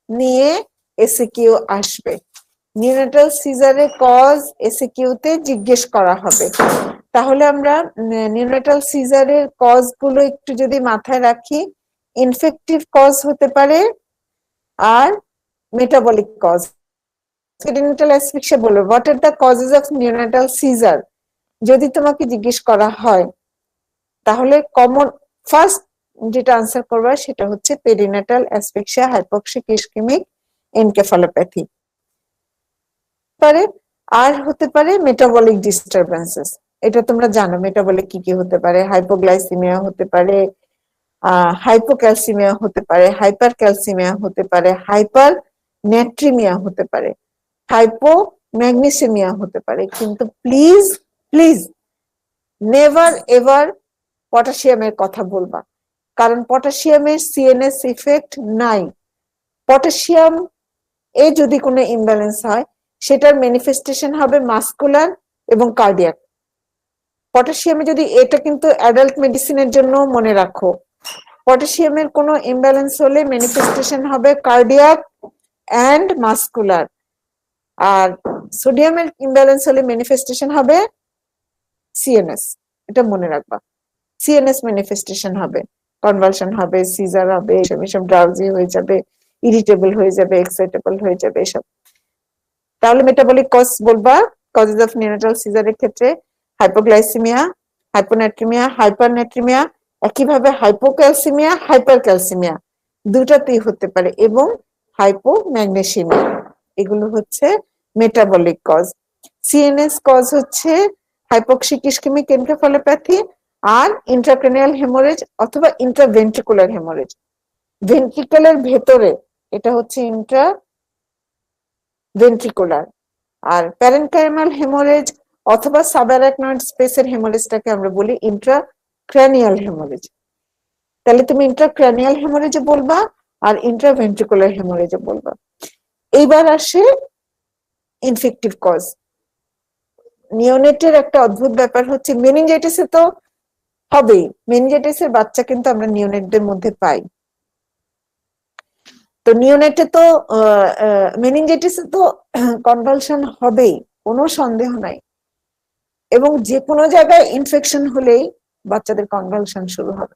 নিয়ে এসিকিউ আসবে, নিওনেটাল সিজারের কজ এসিকিউ তে জিজ্ঞেস করা হবে। তাহলে আমরা নিওনেটাল সিজারের কজ গুলো একটু যদি মাথায় রাখি, ইনফেক্টিভ কজ হতে পারে আর মেটাবলিক কজ। পেরিনেটাল অ্যাসফিক্সিয়া বলবো what are the causes of neonatal seizure যদি তোমাকে জিজ্ঞেস করা হয়, তাহলে কমন ফার্স্ট যেটা আনসার করবা সেটা হচ্ছে perinatal asphyxia hypoxic ischemic encephalopathy পারে। আর হতে পারে মেটাবলিক ডিস্টারবেন্সেস, এটা তোমরা জানো মেটাবলিক কি কি হতে পারে, হাইপোগ্লাইসিমিয়া হতে পারে, হাইপোক্যালসিমিয়া হতে পারে, হাইপার ক্যালসিমিয়া হতে পারে, হাইপার নেট্রিমিয়া হতে পারে, হাইপো ম্যাগনেসিমিয়া হতে পারে। কিন্তু প্লিজ প্লিজ নেভার এভার পটাশিয়ামের কথা বলবা, কারণ পটাশিয়ামের সিএনএস ইফেক্ট নাই। পটাশিয়াম যদি কোনো ইমব্যালেন্স হয় সেটার ম্যানিফেস্টেশন হবে মাসকুলার এবং কার্ডিয়াক। পটাশিয়ামে যদি, এটা কিন্তু অ্যাডাল্ট মেডিসিনের জন্য মনে রাখো, পটাশিয়ামের কোনো ইমব্যালেন্স হলে ম্যানিফেস্টেশন হবে কার্ডিয়াক অ্যান্ড মাসকুলার, আর সোডিয়ামের ইমব্যালেন্স হলে ম্যানিফেস্টেশন হবে সিএনএস। এটা মনে রাখবা, সিএনএস ম্যানিফেস্টেশন হবে, কনভালশন হবে, সিজার হবে, এসব ড্রাউজি হয়ে যাবে, ইরিটেবল হয়ে যাবে, এক্সাইটেবল হয়ে যাবে, এসব। তাহলে মেটাবলিক কজ বলবা, কজেস অফ নিউনাটাল সিজারের ক্ষেত্রে হাইপোগ্লাইসিমিয়া, হাইপোনাট্রিমিয়া, হাইপারনাট্রিমিয়া, একইভাবে হাইপোক্যালসিমিয়া, হাইপারক্যালসিমিয়া দুটাতেই হতে পারে, এবং হাইপোম্যাগনেসিমিয়া। এগুলো হচ্ছে মেটাবলিক কজ। সিএনএস কজ হচ্ছে হাইপোক্সিক ইসকেমিক এনকেফালোপ্যাথি আর ইন্ট্রাক্রেনিয়াল হেমোরেজ অথবা ইন্ট্রাভেন্ট্রিকুলার হেমোরেজ। ভেন্ট্রিকেলের ভেতরে এটা হচ্ছে ইন্ট্রা ভেন্ট্রিকুলার, আর প্যারেনকাইমাল হেমোরেজ অথবা সাবঅ্যারাকনয়েড স্পেসের হেমোরেজটাকে আমরা বলি ইন্ট্রাক্র্যানিয়াল হেমোরেজ। তাহলে তুমি ইন্ট্রাক্র্যানিয়াল হেমোরেজে বলবা আর ইন্ট্রাভেন্ট্রিকুলার হেমোরেজে বলবা। এইবার আসে ইনফেক্টিভ কজ। নিওনেটের একটা অদ্ভুত ব্যাপার হচ্ছে, মেনিনজাইটিসে তো হবেই, মেনিনজাইটিসের বাচ্চা কিন্তু আমরা নিওনেটদের মধ্যে পাই। তো নিওনেটে তো মেনিনজাইটিসে তো কনভালশন হবেই, কোনো সন্দেহ নাই, এবং যে কোনো জায়গায় ইনফেকশন হলেই বাচ্চাদের কনভালশন শুরু হবে।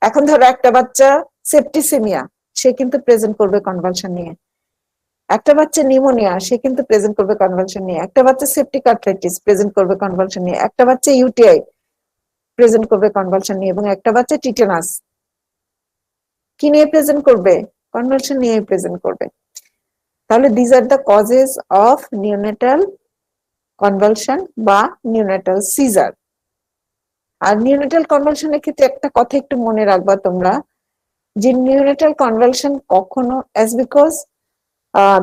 এখন ধরো একটা বাচ্চা সেপ্টিসেমিয়া, সে কিন্তু প্রেজেন্ট করবে কনভালশন নিয়ে। একটা বাচ্চা নিউমোনিয়া, সে কিন্তু প্রেজেন্ট করবে কনভালশন নিয়ে। একটা বাচ্চা সেপ্টিক আর্থ্রাইটিস প্রেজেন্ট করবে কনভালশন নিয়ে। একটা বাচ্চা ইউটিআই প্রেজেন্ট করবে কনভালশন নিয়ে, এবং একটা বাচ্চা টিটেনাস কি নিয়ে প্রেজেন্ট করবে? কনভালশন নিয়ে প্রেজেন্ট করবে। তাহলে these are the causes of neonatal convulsion বা নিওনেটাল সিজার। আর নিওনেটাল কনভালশনের ক্ষেত্রে একটা কথা একটু মনে রাখবা তোমরা, যে নিওনেটাল কনভালশন কখনো, as because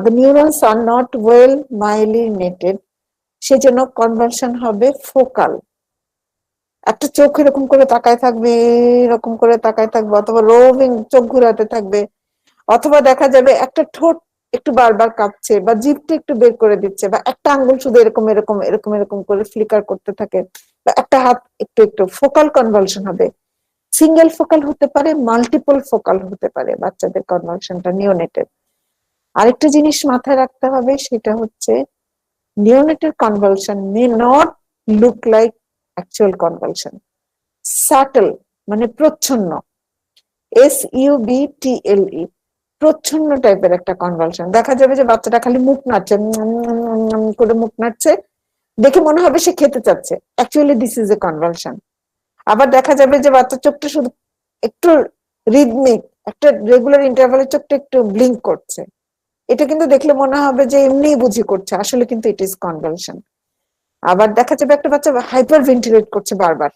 the neurons are not well myelinated, সেজন্য কনভালশন হবে ফোকাল। একটা চোখ এরকম করে তাকায় থাকবে, এরকম করে তাকায় থাকবে, অথবা রোভিং চোখ ঘুরাতে থাকবে, অথবা দেখা যাবে একটা ঠোঁট একটু বারবার কাঁপছে, বা জিভটা একটু বের করে দিচ্ছে, বা একটা আঙ্গুল শুধু এরকম এরকম এরকম এরকম করে ফ্লিকার করতে থাকে, বা একটা হাত একটু একটু, ফোকাল কনভালশন হবে। সিঙ্গেল ফোকাল হতে পারে, মাল্টিপল ফোকাল হতে পারে বাচ্চাদের কনভালশনটা নিওনেটের। আরেকটা জিনিস মাথায় রাখতে হবে, সেটা হচ্ছে নিওনেটের convulsion may not look like actual convulsion. Subtle মানে প্রচ্ছন্ন, SUBTLE, প্রচ্ছন্ন টাইপের একটা কনভালশন। দেখা যাবে যে বাচ্চাটা খালি মুখ নাড়ছে, করে মুখ নাড়ছে, দেখে মনে হবে সে খেতে চাচ্ছে, actually this is a convulsion. আবার দেখা যাবে যে বাচ্চার চোখটা শুধু একটু রিদমিক, একটা রেগুলার ইন্টারভালে চোখটা একটু ব্লিঙ্ক করছে, এটা কিন্তু দেখলে মনে হবে যে এমনি বুঝি করছে, আসলে কিন্তু ইট ইজ কনভালশন। আবার দেখা যাবে একটা বাচ্চা হাইপার ভেন্টিলেট করছে, বারবার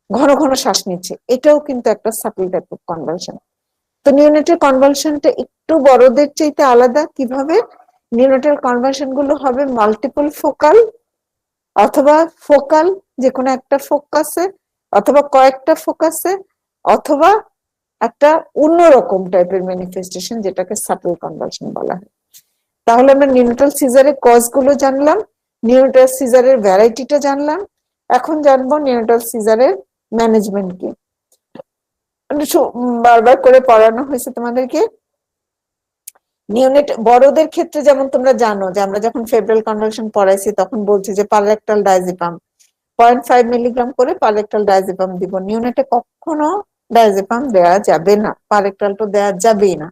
ঘন ঘন শ্বাস নিচ্ছে, এটাও কিন্তু একটা সাটল টাইপ অফ কনভালশন। তো নিওনেটাল কনভালশনটা একটু বড়দের চাইতে আলাদা। কিভাবে? নিওনেটাল কনভালশন গুলো হবে মাল্টিপল ফোকাল, অথবা ফোকাল যে কোনো একটা ফোকাসে, অথবা কয়েকটা ফোকাসে, অথবা একটা অন্যরকম টাইপের ম্যানিফেস্টেশন, যেটাকে সাটল কনভালশন বলা হয়। তাহলে আমরা নিওনেটাল সিজারের কজ গুলো জানলাম, নিওনেটাল সিজারের ভ্যারাইটিটা জানলাম। এখন জানবো নিওনেটাল সিজারের ম্যানেজমেন্ট কি। বারবার করে পড়ানো হয়েছে তোমাদেরকে, নিওনেট বড়দের ক্ষেত্রে যেমন তোমরা জানো যে আমরা যখন ফেব্রাল কনভালশন পড়াইছি তখন বলছি যে পারলেকটাল ডায়াজেপাম 0.5 মিলিগ্রাম করে পারলেকটাল ডায়াজেপাম দিব। নিওনেটে কখনো ডায়াজেপাম দেওয়া যাবে না, পারলেকটাল তো দেওয়া যাবেই না,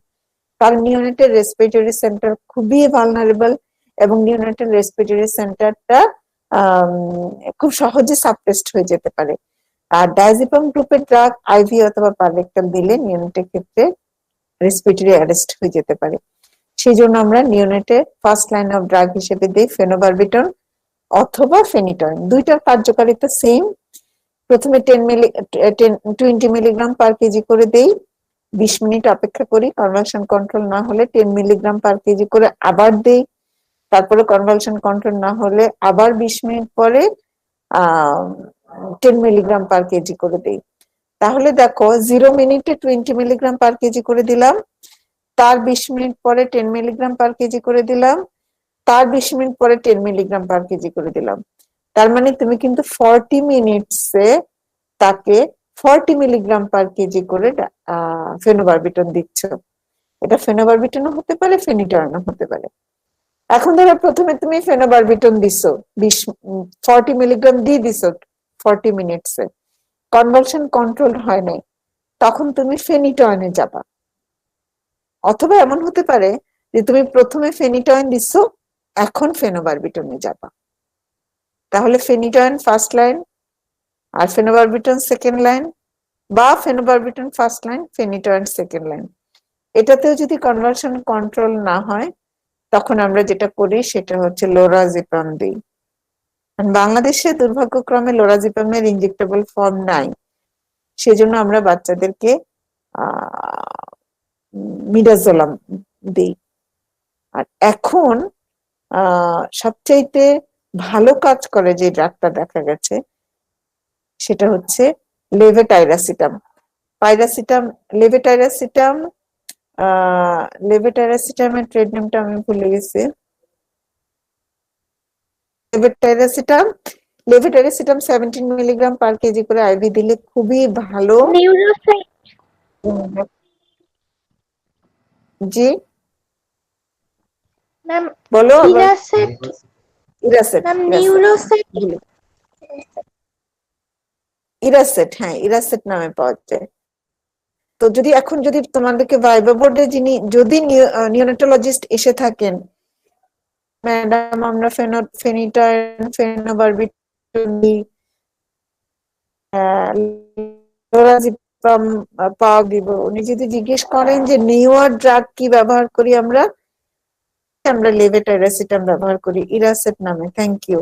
কারণ নিওনেটের রেসপিরেটরি সেন্টার খুবই ভালনারেবল, এবং নিওনেটের রেসপিরেটরি সেন্টারটা খুব সহজে সাপ্রেসড হয়ে যেতে পারে। আর ডায়াজেপাম গ্রুপের ড্রাগ আইভি অথবা পারলেকটাল দিলে নিওনেটের ক্ষেত্রে রেসপিরেটরি অ্যারেস্ট হয়ে যেতে পারে। সেই জন্য আমরা নিওনেটে ফার্স্ট লাইন অফ ড্রাগ হিসেবে দিই ফেনোবারবিটন অথবা ফেনিটয়েন। দুইটার কার্যকারিতা সেম, প্রথমে 20 মিলিগ্রাম পার কেজি করে দেই, 20 মিনিট অপেক্ষা করি, কনভালশন কন্ট্রোল না হলে 10 মিলিগ্রাম পার কেজি করে আবার দেই, তারপরে কনভালশন কন্ট্রোল না হলে আবার 20 মিনিট পরে 10 মিলিগ্রাম পার কেজি করে দেই। তাহলে দেখো 0 মিনিটে 20 মিলিগ্রাম পার কেজি করে দিলাম, তার 20 মিনিট পরে 10 মিলিগ্রাম পার কেজি করে দিলাম, তার 20 মিনিট পরে 10 মিলিগ্রাম পার কেজি করে দিলাম। তার মানে তুমি কিন্তু 40 মিনিটসে তাকে 40 মিলিগ্রাম পার কেজি করে ফেনোবারবিটন দিচ্ছ। এটা ফেনোবারবিটনও হতে পারে, ফেনিটয়েনও হতে পারে। এখন ধরো প্রথমে তুমি ফেনোবারবিটন দিছো 40 মিলিগ্রাম দিয়ে দিছো 40 মিনিটসে, কনভালশন কন্ট্রোল হয় নাই, তখন তুমি ফেনিটয়েনে যাবা। অথবা এমন হতে পারে যে তুমি প্রথমে ফেনিটয়েন দিছো, এখন ফেনোবারবিটনে যাবা। তাহলে ফেনিটয়েন ফার্স্ট লাইন আর ফেনোবারবিটন সেকেন্ড লাইন, বা phenobarbitone first line, phenytoin second line. এটাতেও যদি কনভার্সন কন্ট্রোল না হয়, তখন আমরা যেটা করি সেটা হচ্ছে লোরাজিপাম দিই। বাংলাদেশে দুর্ভাগ্যক্রমে লোরাজিপামের ইনজেক্টেবল ফর্ম নাই, সেজন্য আমরা বাচ্চাদেরকে মিডাজোলাম দিই। আর এখন সবচাইতে ভালো কাজ করে যে ড্রাগটা দেখা গেছে সেটা হচ্ছে লেভোটাইরাসিটাম। লেভোটাইরাসিটামের ট্রেড নেমটা আমি ভুলে গেছি। লেভোটাইরাসিটাম 17 মিলিগ্রাম পার কেজি করে আইভি দিলে খুবই ভালো। নিউরোসাইট। জি ম্যাম বলো। ইরাসেট। ইরাসেট, ম্যাম নিউরোসাইট। ইরাসেট, হ্যাঁ ইরাসেট নামে পাওয়া যায়। তো যদি তোমাদেরকে ভাইবা বোর্ডে যদি নিওনেটোলজিস্ট এসে থাকেন, ম্যাডাম আমরা ফেনিটয়েন ফেনোবারবিটন দিই, লোরাজিপাম পাওয়া দিব, উনি যদি জিজ্ঞেস করেন যে নিউয়ার ড্রাগ কি ব্যবহার করি আমরা লেভোটাইরাসিটাম ব্যবহার করি ইরাসেট নামে। থ্যাংক ইউ,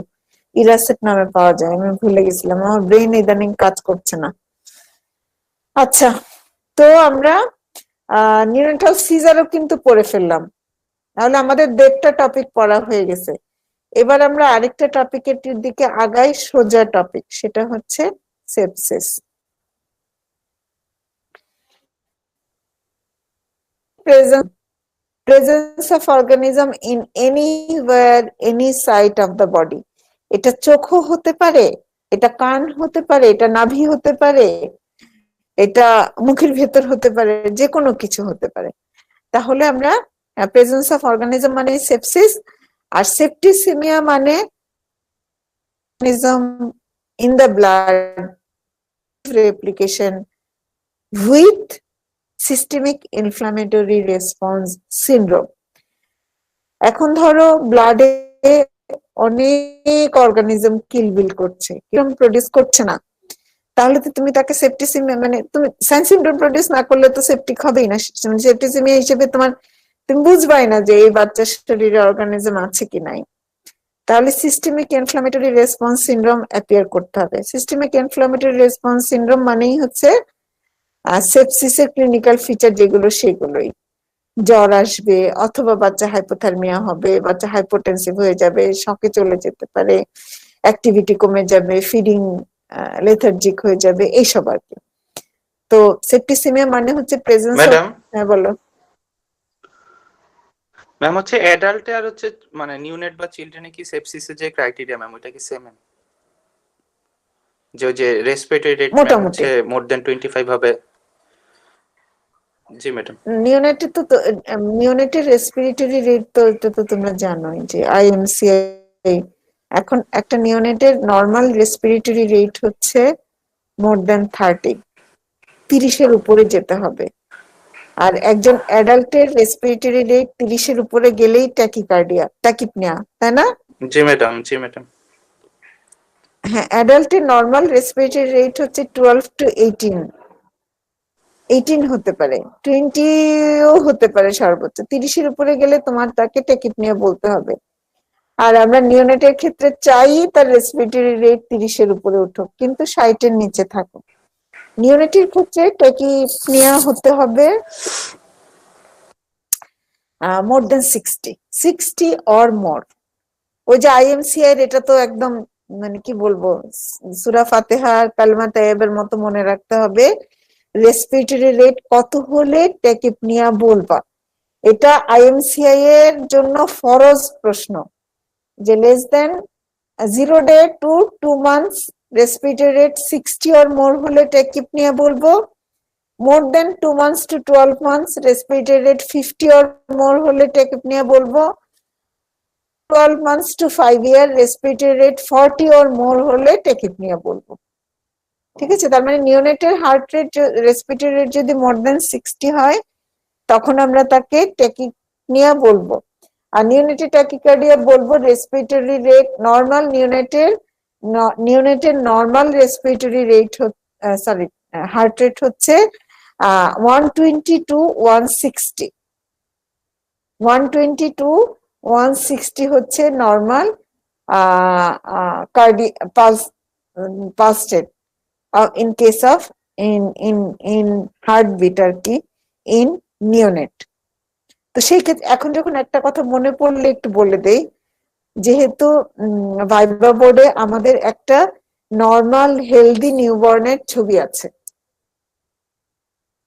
ইরাসেট নামে পাওয়া যায়, আমি ভুলে গেছিলাম, আমার ব্রেন ইদানিং কাজ করছে না। আচ্ছা, তো আমরা নিউনেটাল সিজারও কিন্তু পড়ে ফেললাম, তাহলে আমাদের 1.5টা টপিক পড়া হয়ে গেছে। এবার আমরা আরেকটা টপিকের দিকে আগাই, সোজা টপিক, সেটা হচ্ছে sepsis. Presence of organism in anywhere any site of the body. এটা চোখও হতে পারে, এটা কান হতে পারে, এটা নাভি হতে পারে, এটা মুখের ভেতর হতে পারে, যে কোনো কিছু হতে পারে। তাহলে আমরা প্রেজেন্স অফ অর্গানিজম মানে সেপসিস, আর সেপ্টিসিমিয়া মানে in the blood replication with systemic inflammatory response syndrome. এখন ধরো ব্লাডে অনেক অর্গানিজম কিলবিল করছে, কিরকম প্রডিউস করছে না, তাহলে তো তুমি তাকে সেপ্টিসিমিয়া মানে তুমি সাইন সিনড্রোম প্রডিউস না করলে তো সেপ্টিক হবেই না। সেপ্টিসিমিয়া হিসেবে তুমি বুঝবাই না যে এই বাচ্চার শরীরে অর্গানিজম আছে কি নাই। তাহলে systemic inflammatory response syndrome appear করতে হবে। সিস্টেমিক ইনফ্লামেটরি রেসপন্স সিনড্রোম মানেই হচ্ছে সেপসিসের ক্লিনিক্যাল ফিচার যেগুলো সেগুলোই, জ্বর আসবে, অথবা বাচ্চা হাইপোথার্মিয়া হবে, বাচ্চা হাইপোটেনসিভ হয়ে যাবে, শকে চলে যেতে পারে, অ্যাক্টিভিটি কমে যাবে, ফিডিং লেথার্জিক হয়ে যাবে, এইসব আর কি। তো সেপ্টিসিমিয়া মানে হচ্ছে প্রেজেন্স অফ। ম্যাডাম হ্যাঁ বলো। ম্যাম হচ্ছে অ্যাডাল্টে আর হচ্ছে মানে নিউনেট বা চিলড্রেনে কি সেপসিসের যে ক্রাইটেরিয়া ম্যাম ওটা কি সেম? যে রেসপিরেটরি রেট ম্যাম মোটামুটি হচ্ছে মোর দ্যান 25 হবে। জি ম্যাডাম। নিওনেটের রেসপিরেটরি রেট তো এটা তো তোমরা জানোই যে আইএমসিআই। এখন একটা নিওনেটের নর্মাল রেসপিরেটরি রেট হচ্ছে মোর দ্যান 30 উপরে যেতে হবে। আর একজন অ্যাডাল্টের রেসপিরেটরি রেট 30 উপরে গেলেই ট্যাকিপনিয়া, তাই না? জি ম্যাডাম, জি ম্যাডাম। হ্যাঁ, অ্যাডাল্টের নর্মাল রেসপিরেটরি রেট হচ্ছে 12 to 18 হতে পারে, 20ও হতে পারে, সর্বোচ্চ 30 উপরে গেলে তাকে ট্যাকিপনিয়া বলতে হবে। আর আমরা নিওনেটের ক্ষেত্রে চাই তার রেসপিরেটরি রেট 30-এর উপরে উঠুক, কিন্তু 60-এর নিচে থাকুক। নিওনেটের ক্ষেত্রে ট্যাকিপনিয়া হতে হবে মোর দেন 60 অর মোর। ওই যে IMCI এটা তো একদম মানে কি বলবো, সূরা ফাতিহা আর কালমা তাইয়্যিবের মতো মনে রাখতে হবে। রেসপিরেটরি রেট কত হলে ট্যাকিপনিয়া বলবা, এটা IMCI এর জন্য ফরজ প্রশ্ন, যে less than 0 day to 2 months respiratory rate 60 or more হলে ট্যাকিপনিয়া বলবো। more than 2 months to 12 months respiratory rate 50 or more হলে ট্যাকিপনিয়া বলবো। 12 months to 5 year respiratory rate 40 or more হলে ট্যাকিপনিয়া বলবো। ঠিক আছে, তার মানে নিওনেটের হার্ট রেট রেসপিরেটরি রেট যদি মোর দেন 60 হয় তখন আমরা তাকে ট্যাকিপনিয়া বলবো। আর নিওনেটের ট্যাকিকার্ডিয়া বলবো রেসপিরেটরি রেট নরমাল, নিওনেটের normal respiratory rate sorry heart rate হচ্ছে 120 to 160। 120 to 160 হচ্ছে normal pulse rate in case of in heartbeat আর কি in neonate। তো সেই ক্ষেত্রে এখন যখন একটা কথা মনে পড়লে একটু বলে দেই, যেহেতু ভাইবা বোর্ডে আমাদের একটা নরমাল হেলদি নিউবর্নের ছবি আছে,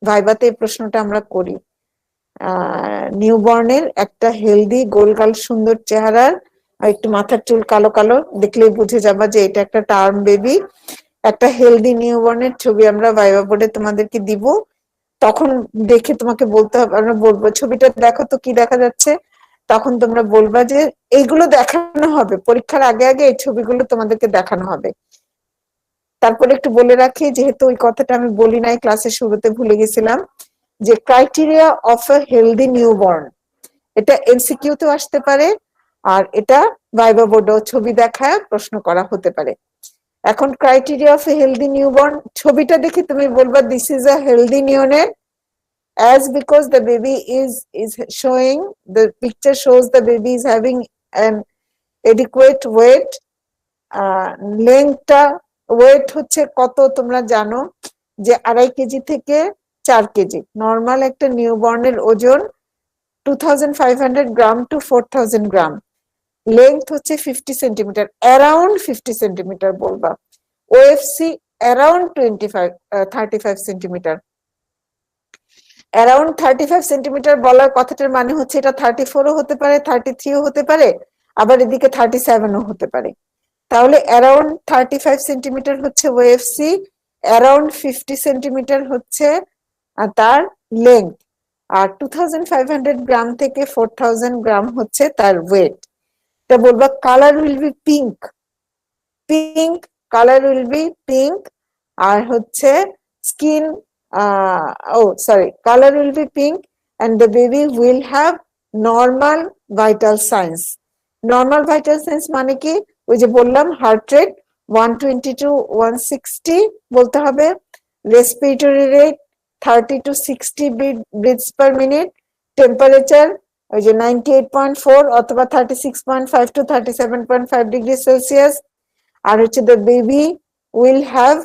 ভাইবাতে এই প্রশ্নটা আমরা করি। নিউবর্নের একটা হেলদি গোলগাল সুন্দর চেহারার আর একটু মাথার চুল কালো কালো, দেখলেই বুঝে যাবা যে এটা একটা টার্ম বেবি। একটা হেলদি নিউবর্নের ছবি আমরা ভাইবা বোর্ডে তোমাদেরকে দিব, তখন দেখে তোমাকে বলতে হবে, আমরা বলবো ছবিটা দেখো তো কি দেখা যাচ্ছে, তখন তোমরা বলবা যে এইগুলো দেখানো হবে পরীক্ষার আগে আগে, এই ছবিগুলো তোমাদেরকে দেখানো হবে। তারপরে একটু বলে রাখি, যেহেতু ওই কথাটা আমি বলি নাই ক্লাসের শুরুতে, ভুলে গেছিলাম, যে criteria of A healthy newborn, এটা MCQ তেও আসতে পারে আর এটা ভাইবা বোর্ডেও ছবি দেখায় প্রশ্ন করা হতে পারে। এখন criteria of A healthy newborn, ছবিটা দেখে তুমি বলবা this is a healthy neonate as because the baby is showing, the picture shows the baby is having an adequate weight, লেংথটা ওয়েট হচ্ছে কত তোমরা জানো যে 2.5 কেজি থেকে 4 কেজি। নর্মাল একটা নিউবর্নের ওজন 2500 গ্রাম টু 4000 গ্রাম। লেংথ হচ্ছে 50 সেন্টিমিটার, অ্যারাউন্ড 50 সেন্টিমিটার বলবা। OFC around 35 centimetre. Around 35 centimetre বলার কথাটার মানে হচ্ছে এটা 34ও হতে পারে, 33ও হতে পারে, আবার এদিকে 37ও হতে পারে। তাহলে অ্যারাউন্ড 35 সেন্টিমিটার হচ্ছে ওএফসি, অ্যারাউন্ড 50 সেন্টিমিটার হচ্ছে তার লেংথ, আর 2500 গ্রাম থেকে 4000 গ্রাম হচ্ছে তার ওয়েট। এটা বলবা colour will be pink, pink colour will be pink, আর হচ্ছে skin color will be pink, and the baby will have normal vital signs. Normal vital signs মানে কি, ওই যে বললাম হার্ট রেট 120 to 160 বলতে হবে, respiratory rate 30 to 60 breaths per minute, temperature ওই যে 98.4 অথবা 36.5 to 37.5 ডিগ্রি সেলসিয়াস, আর হচ্ছে the baby will have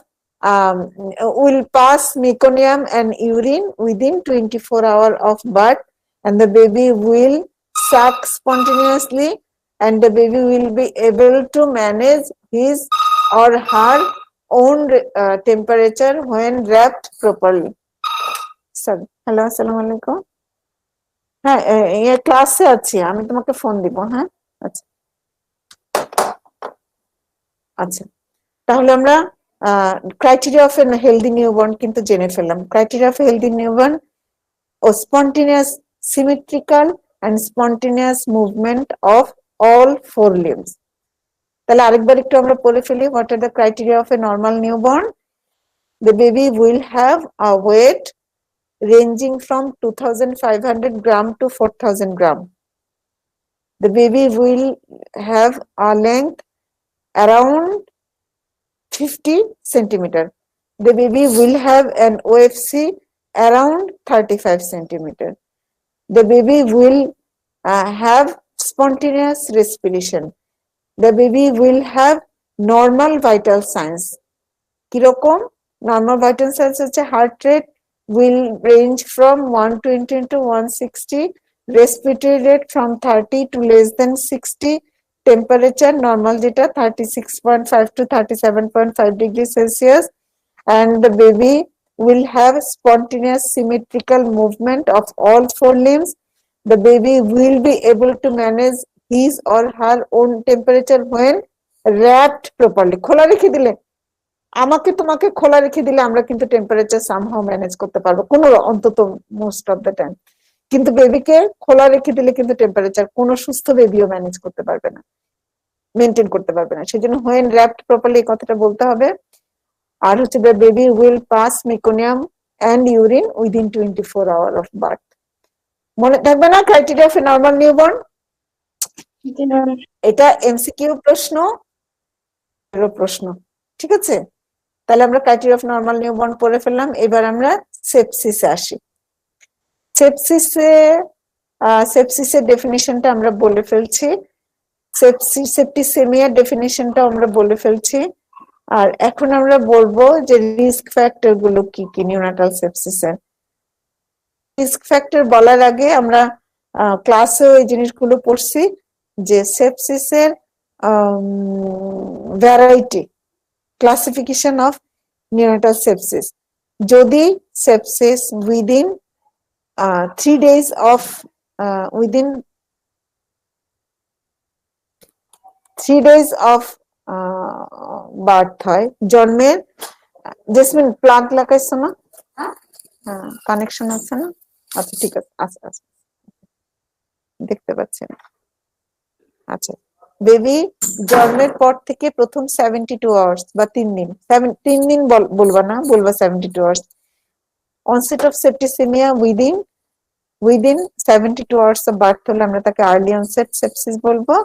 will pass meconium and urine within 24 hours of birth, and the baby will suck spontaneously, and the baby will be able to manage his or her own temperature when wrapped properly. Sorry, hello, assalamu alaikum. হ্যাঁ, ক্লাসে আছি আমি, তোমাকে phone দিব। হ্যাঁ, আচ্ছা আচ্ছা, তাহলে আমরা criteria of a healthy newborn কিন্তু জেনে ফেললাম। criteria of a healthy newborn O spontaneous, symmetrical and spontaneous movement of all 4 limbs। তাহলে আরেকবার একটু আমরা পড়ে ফেলি, what are the criteria of a normal newborn? The baby will have a weight ranging from 2500 gram to 4000 gram. The baby will have a length around 50 centimeter. The baby will have an OFC around 35 centimeter. The baby will have spontaneous respiration. the baby will have normal vital signs. কিরকম normal vital science হচ্ছে heart rate will range from 120 to 160, respiratory rate from 30 to less than 60, temperature normal যেটা 36.5 to 37.5 degrees Celsius, and the baby will have spontaneous symmetrical movement of all four limbs. The baby will be able to manage his or her own temperature when wrapped properly. খোলা রেখে দিলে আমাকে তোমাকে খোলা রেখে দিলে আমরা কিন্তু টেম্পারেচার সামহাও ম্যানেজ করতে পারবো কোন অন্তত মোস্ট অফ দ্য টাইম, কিন্তু বেবিকে খোলা রেখে দিলে কিন্তু টেম্পারেচার কোনো সুস্থ বেবিও ম্যানেজ করতে পারবে না, মেনটেন করতে পারবে না। সেজন্য হোয়েন র্যাপড প্রপারলি এই কথাটা বলতে হবে। আর হচ্ছে the baby will pass meconium and urine within 24 hour of birth. মনে থাকবে না ক্রাইটেরিয়া অফ নর্মাল নিউবর্ন? এটা এমসিকিউ প্রশ্ন, প্রশ্ন, ঠিক আছে? তাহলে আমরা ক্রাইটেরিয়া অফ নর্মাল নিউবর্ন পড়ে ফেললাম। এবার আমরা সেপসিসে আসি। সেপসিসের ডেফিনিশনটা আমরা বলে ফেলছি, সেপ্টিসেমিয়ার ডেফিনিশনটা আমরা বলে ফেলছি। আর এখন আমরা বলবো যে রিস্ক ফ্যাক্টর গুলো কি কি নিউনাটাল সেপসিসের। রিস্ক ফ্যাক্টর বলার আগে আমরা ক্লাসেও এই জিনিসগুলো পড়ছি যে সেপসিসের variety, classification of neonatal sepsis. যদি sepsis within 3 days of within 3 days of birth হয়, জন্মের, জেসমিন প্লাগ লাগাইছো না? কানেকশন আছে না? আচ্ছা ঠিক আছে, আচ্ছা আচ্ছা দেখতে পাচ্ছেন। আচ্ছা, বেবি জন্মের পর থেকে প্রথম 72 আওয়ার্স বা 3 দিন, 3 দিন বলবা না, বলবা 72 hours. Onset of septicaemia within 72 hours of birth হলে আমরা তাকে আর্লি অনসেট সেপসিস বলবো,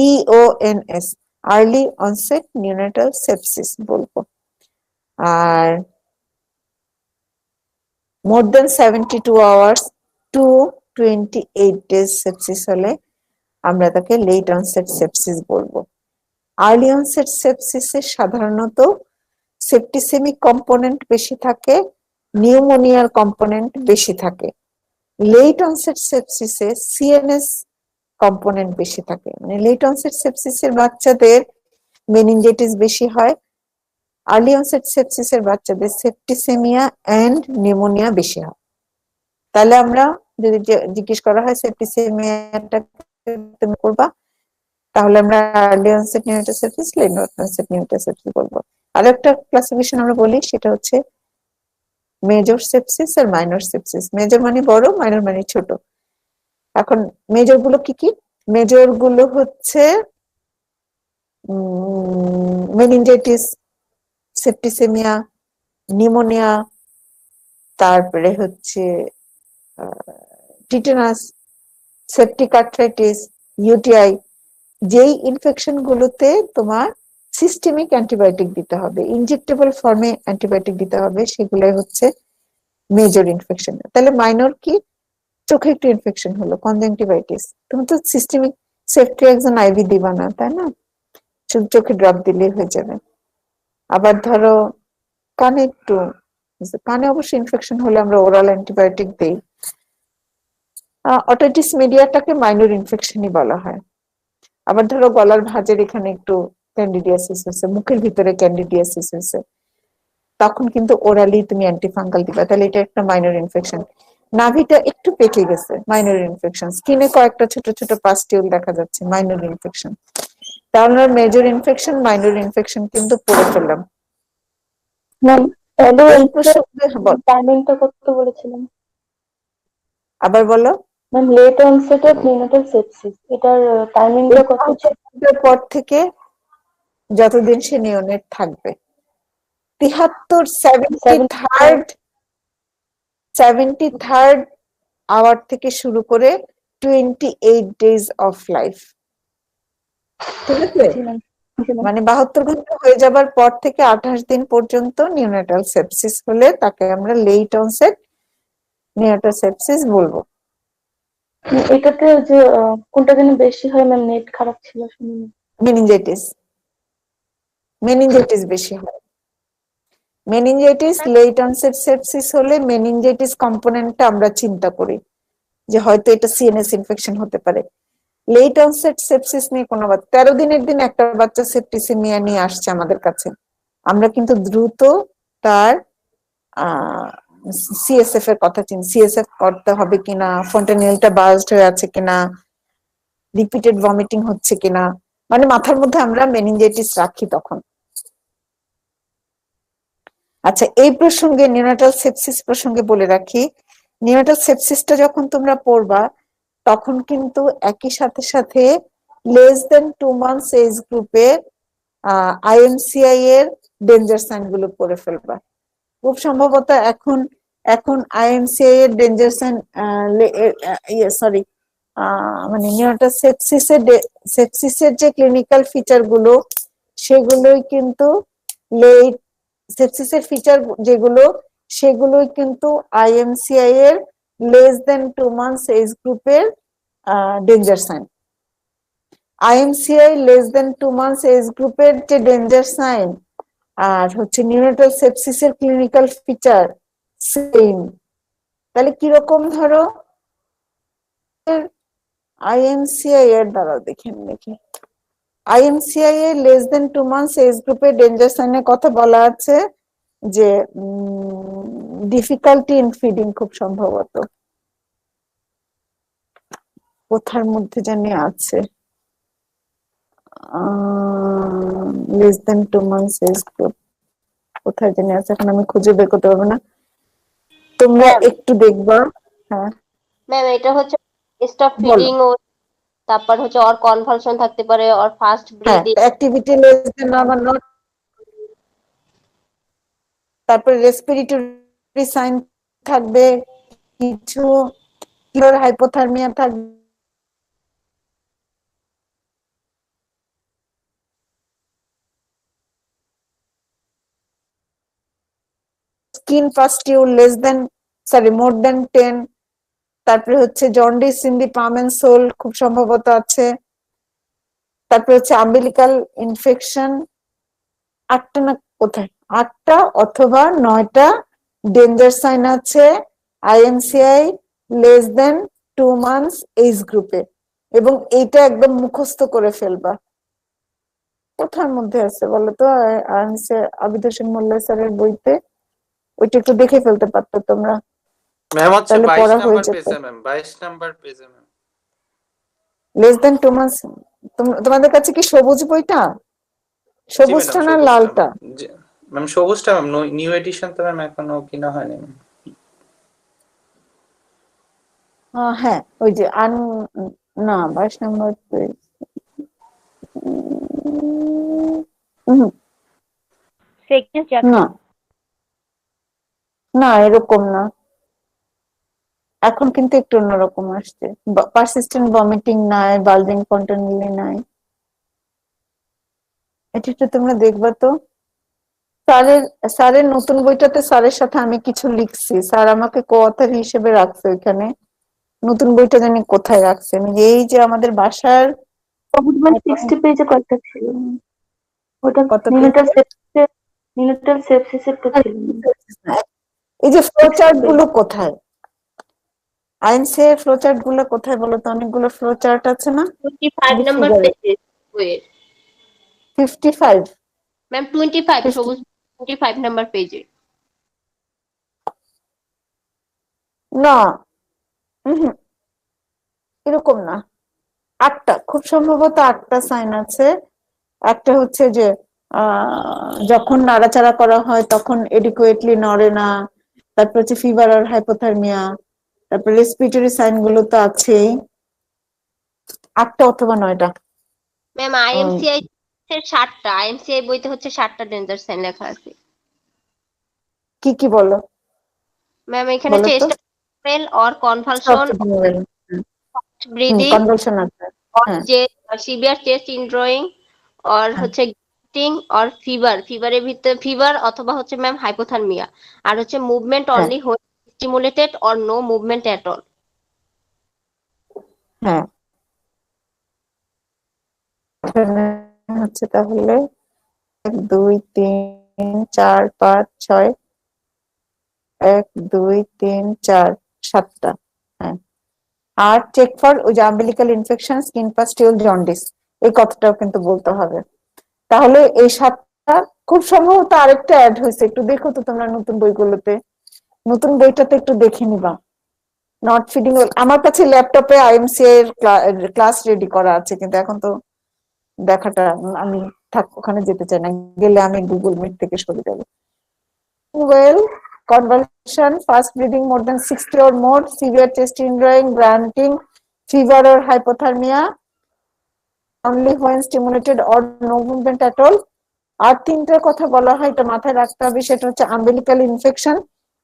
EONS, early onset neonatal sepsis বলবো। আর মোর দেন 72 আওয়ার্স টু 28 ডেজ সেপসিস হলে আমরা তাকে লেট অনসেট সেপসিস বলবো। আর্লি অনসেট সিপসিসে সাধারণত সেপ্টিসেমিক কম্পোনেন্ট বেশি থাকে, নিউমোনিয়ার কম্পোনেন্ট বেশি থাকে। লেট অনসেট সেপসিসে সিএনএস কম্পোনেন্ট বেশি থাকে, মানে লেট অনসেট সেপসিসের বাচ্চাদের মেনিনজাইটিস বেশি হয়, আর্লি অনসেট সেপসিসের বাচ্চাদের সেপ্টিসেমিয়া এন্ড নিউমোনিয়া বেশি হয়। তাহলে আমরা যদি জিজ্ঞেস করা হয় সেপ্টিসেমিয়াটা তুমি করবা, তাহলে আমরা early onset neonatal sepsis, late onset neonatal sepsis বলবো। আরেকটা ক্লাসিফিকেশন আমরা বলি, সেটা হচ্ছে মেজর সেপসিস আর মাইনর সেপসিস। মেজর মানে বড়, মাইনর মানে ছোট। এখন মেজর গুলো কি কি? মেজর গুলো হচ্ছে মেনিনজাইটিস, সেপ্টিসেমিয়া, নিউমোনিয়া, তারপরে হচ্ছে টিটেনাস, সেপ্টিক আর্থ্রাইটিস, ইউটিআই। যেই ইনফেকশন গুলোতে তোমার সিস্টেমিক অ্যান্টিবায়োটিক দিতে হবে, ইনজেক্টেবল ফর্মে অ্যান্টিবায়োটিক দিতে হবে, সেগুলাই হচ্ছে মেজর ইনফেকশন। তাহলে মাইনর কি? চোখে একটু ইনফেকশন হলো, কনজাংটিভাইটিস, তুমি তো সিস্টেমিক সেফট্রিয়াক্সন আইভি দিবা না, তাই না? শুধু চোখে ড্রপ দিলেই হয়ে যাবে। আবার ধরো কানে একটু, কানে অবশ্য ইনফেকশন হলে আমরা ওরাল অ্যান্টিবায়োটিক দিই। অটিটিস মিডিয়াটাকে মাইনর ইনফেকশনই বলা হয়। আবার ধরো গলার ভাঁজের এখানে একটু ক্যান্ডিডিয়াসিস হয়েছে, মুখের ভিতরে ক্যান্ডিডিয়াসিস হয়েছে, তখন কিন্তু ওরালি তুমি অ্যান্টিফাঙ্গাল দিবা, তাহলে এটা একটা মাইনর ইনফেকশন। নাভিটা একটু পেকে গেছে, মাইনর ইনফেকশন। স্কিনে কয়েকটা ছোট ছোট পাস্টিউল দেখা যাচ্ছে, মাইনর ইনফেকশন। তাহলে মেজর ইনফেকশন, মাইনর ইনফেকশন কিন্তু পড়ে ফেললাম। টাইমিংটা কত বলেছিলাম? আবার বলো। Ma'am late onset of neonatal sepsis, এটার টাইমিংটা কত? পর থেকে যতদিন সে নিওনেট থাকবে, 73rd আওয়ার থেকে শুরু করে 28 ডেজ অফ লাইফ, ঠিক আছে? মানে 72 ঘন্টা হয়ে যাবার পর থেকে 28 দিন পর্যন্ত নিওনেটাল সেপসিস হলে তাকে আমরা লেট অনসেট নিওনেটাল সেপসিস বলবো। এটাতে যে কোনটা যেন বেশি হয় ম্যাম, নেট খারাপ ছিল শুনিনি। মেনিনজাইটিস, মেনিনজাইটিস বেশি হয়। মেনিনজাইটিস লেট অনসেট সেপসিস হলে মেনিনজাইটিস কম্পোনেন্টটা আমরা চিন্তা করি যে হয়তো এটা সিএনএস ইনফেকশন হতে পারে। লেট অনসেট সেপসিস নিয়ে কোনো 13 দিনের দিন একটা বাচ্চা সেপ্টিসিমিয়া নিয়ে আসছে আমাদের কাছে, আমরা কিন্তু দ্রুত তার সিএসএফ এর কথা চিনি, সিএসএফ করতে হবে কিনা, ফন্টানিলটা বার্স্ট হয়ে আছে কিনা, রিপিটেড ভমিটিং হচ্ছে কিনা, মানে মাথার মধ্যে আমরা মেনিনজাইটিস রাখি তখন। আচ্ছা, এই প্রসঙ্গে নিউনাটাল সেপসিস প্রসঙ্গে বলে রাখি, নিউনাটাল সেপসিসটা যখন তোমরা পড়বা তখন কিন্তু একই সাথে সাথে লেস দেন 2 months এজ গ্রুপের আইএমসিআই এর ডেঞ্জার সাইন গুলো পড়ে ফেলবা। খুব সম্ভবত এখন এখন আইএমসিআই এর ডেঞ্জার সাইন সরি মানে নিউনাটাল সেপসিসের যে ক্লিনিক্যাল ফিচার গুলো সেগুলোই কিন্তু লেট সেপসিসের ফিচার যেগুলো সেগুলোই কিন্তু আইএমসিআই এর লেস দেন 2 months এজ গ্রুপের danger sign. IMCI less than 2 months age গ্রুপের যে ডেঞ্জার সাইন আর হচ্ছে নিউনাটাল সেপসিসের ক্লিনিক্যাল ফিচার সেম। তাহলে কিরকম ধরো আইএমসিআই এর দ্বারা দেখি আইএমসিআই এর লেস দেন 2 months এজ গ্রুপের ডেঞ্জার সাইনের কথা বলা আছে যে ডিফিকাল্টি ইন ফিডিং, খুব সম্ভবত কোথার মধ্যে জানি আছে less than 2 months age group কোথায় জানি আছে, এখন আমি খুঁজে বের করতে পারবো না, তোমরা একটু দেখবা। হ্যাঁ ম্যাম এটা হচ্ছে স্টপ বলো। ফিডিং ও তারপর হচ্ছে ওর কনভালশন থাকতে পারে, ওর ফাস্ট হ্যাঁ, breathing. Activity less than normal not, তারপরে রেসপিরেটরি সাইন থাকবে, কিছু কিলোর হাইপোথার্মিয়া থাকবে, skin pustule less than more than 10, তারপরে হচ্ছে jaundice in the palm and sole খুব সম্ভবত আছে, তারপরে হচ্ছে আম্বিলিকাল ইনফেকশন। 8টা না কোথায় 8টা অথবা 9টা ডেঞ্জার সাইন আছে IMCI less than 2 months age গ্রুপে, এবং এইটা একদম মুখস্থ করে ফেলবা। কোথার মধ্যে আছে বলতো আইএমসিআই আবিদ হোসেন মোল্লা স্যারের বইতে, ওইটা একটু দেখে ফেলতে পারতো তোমরা, ম্যাম হচ্ছে তাহলে 22 পড়া হয়ে নাম্বার যেত। পেজে ম্যাম, 22 নাম্বার পেজে ম্যাম। লেস দেন 2 months তোমাদের কাছে কি সবুজ বইটা, জি ম্যাডাম, সবুজটা না সবুজটা লালটা? ম্যাম, সবুজটা ম্যাম, নিউ এডিশন তো ম্যাম এখনো কিনা হয়নি ম্যাম। হ্যাঁ ওই যে না 22 নম্বর পেজ, সেকেন্ড না চ্যাপ্টার। না এরকম না, এখন কিন্তু একটু অন্যরকম আসছে, পারসিস্টেন্ট ভমিটিং নাই, বালজিং কন্টিনিউলি নাই, এটা একটু তোমরা দেখবা তো। স্যারের নতুন বইটাতে স্যারের সাথে আমি কিছু লিখছি, স্যার আমাকে কো-অথর হিসেবে রাখছে ওইখানে, নতুন বইটা জানি কোথায় রাখছে, এই যে আমাদের বাসার 60 পেজে কয়েকটা ছিল, ওটা কত নিউনাটাল সেপসিসের তো ছিল। এই যে ফ্লোচার্ট গুলো কোথায়, আইএনসি এর ফ্লোচার্ট গুলো কোথায় বলো তো? অনেকগুলো ফ্লোচার্ট আছে না? 25 নাম্বার পেজে বইয়ের 55 ম্যাম, 25 সবুজ 25 নাম্বার পেজে। না এরকম না, 8টা খুব সম্ভবত 8টা সাইন আছে। একটা হচ্ছে যে যখন নাড়াচাড়া করা হয় তখন এডিকুয়েটলি নড়ে না, তারপর হচ্ছে ফিভার আর হাইপোথার্মিয়া, তারপর রেসপিরেটরি সাইন গুলো তো আছেই। 8টা অথবা 9টা। ম্যাম আইএমসিআই 60টা, আইএমসিআই বইতে হচ্ছে 60টা ডেঞ্জার সাইন লেখা আছে। কি কি বলো ম্যাম এখানে বলো তো? চেস্ট পেল অর কনভালশন, ব্রিদিং, কনভালশন আছে, और হ্যাঁ সিভিয়ার চেস্ট ইনড্রয়িং, আর হচ্ছে গিটিং আর ফিভারের ভিতরে ফিভার অথবা হচ্ছে ম্যাম হাইপোথার্মিয়া, আর হচ্ছে movement only stimulated or no movement at all. হ্যাঁ, এখানে হচ্ছে তাহলে 1 2 3 4 5 6, 1 2 3 4 7টা। হ্যাঁ, আর চেক ফর ওই যে umbilical infection, skin pustule, jaundice, এই কথাটাও কিন্তু বলতে হবে। তাহলে এই 7টা, খুব সম্ভবত আরেকটা অ্যাড হয়েছে, একটু দেখো তো তোমরা নতুন বইগুলোতে, নতুন বইটাতে একটু দেখে নিবা। নট ফিডিং, আমার কাছে ল্যাপটপে আইএমসি এর ক্লাস রেডি করা আছে, কিন্তু এখন তো দেখাটা আমি থাক ওখানে যেতে চাই না, গেলে আমি গুগল মিট থেকে সরে যাবো। Well, convulsion, fast breathing more than 60 or more, severe chest indrawing, grunting, fever or hypothermia, only when stimulated or no movement at all. আর তিনটার কথা বলা হয়, এটা মাথায় রাখতে হবে, সেটা হচ্ছে আম্বিলিক্যাল ইনফেকশন।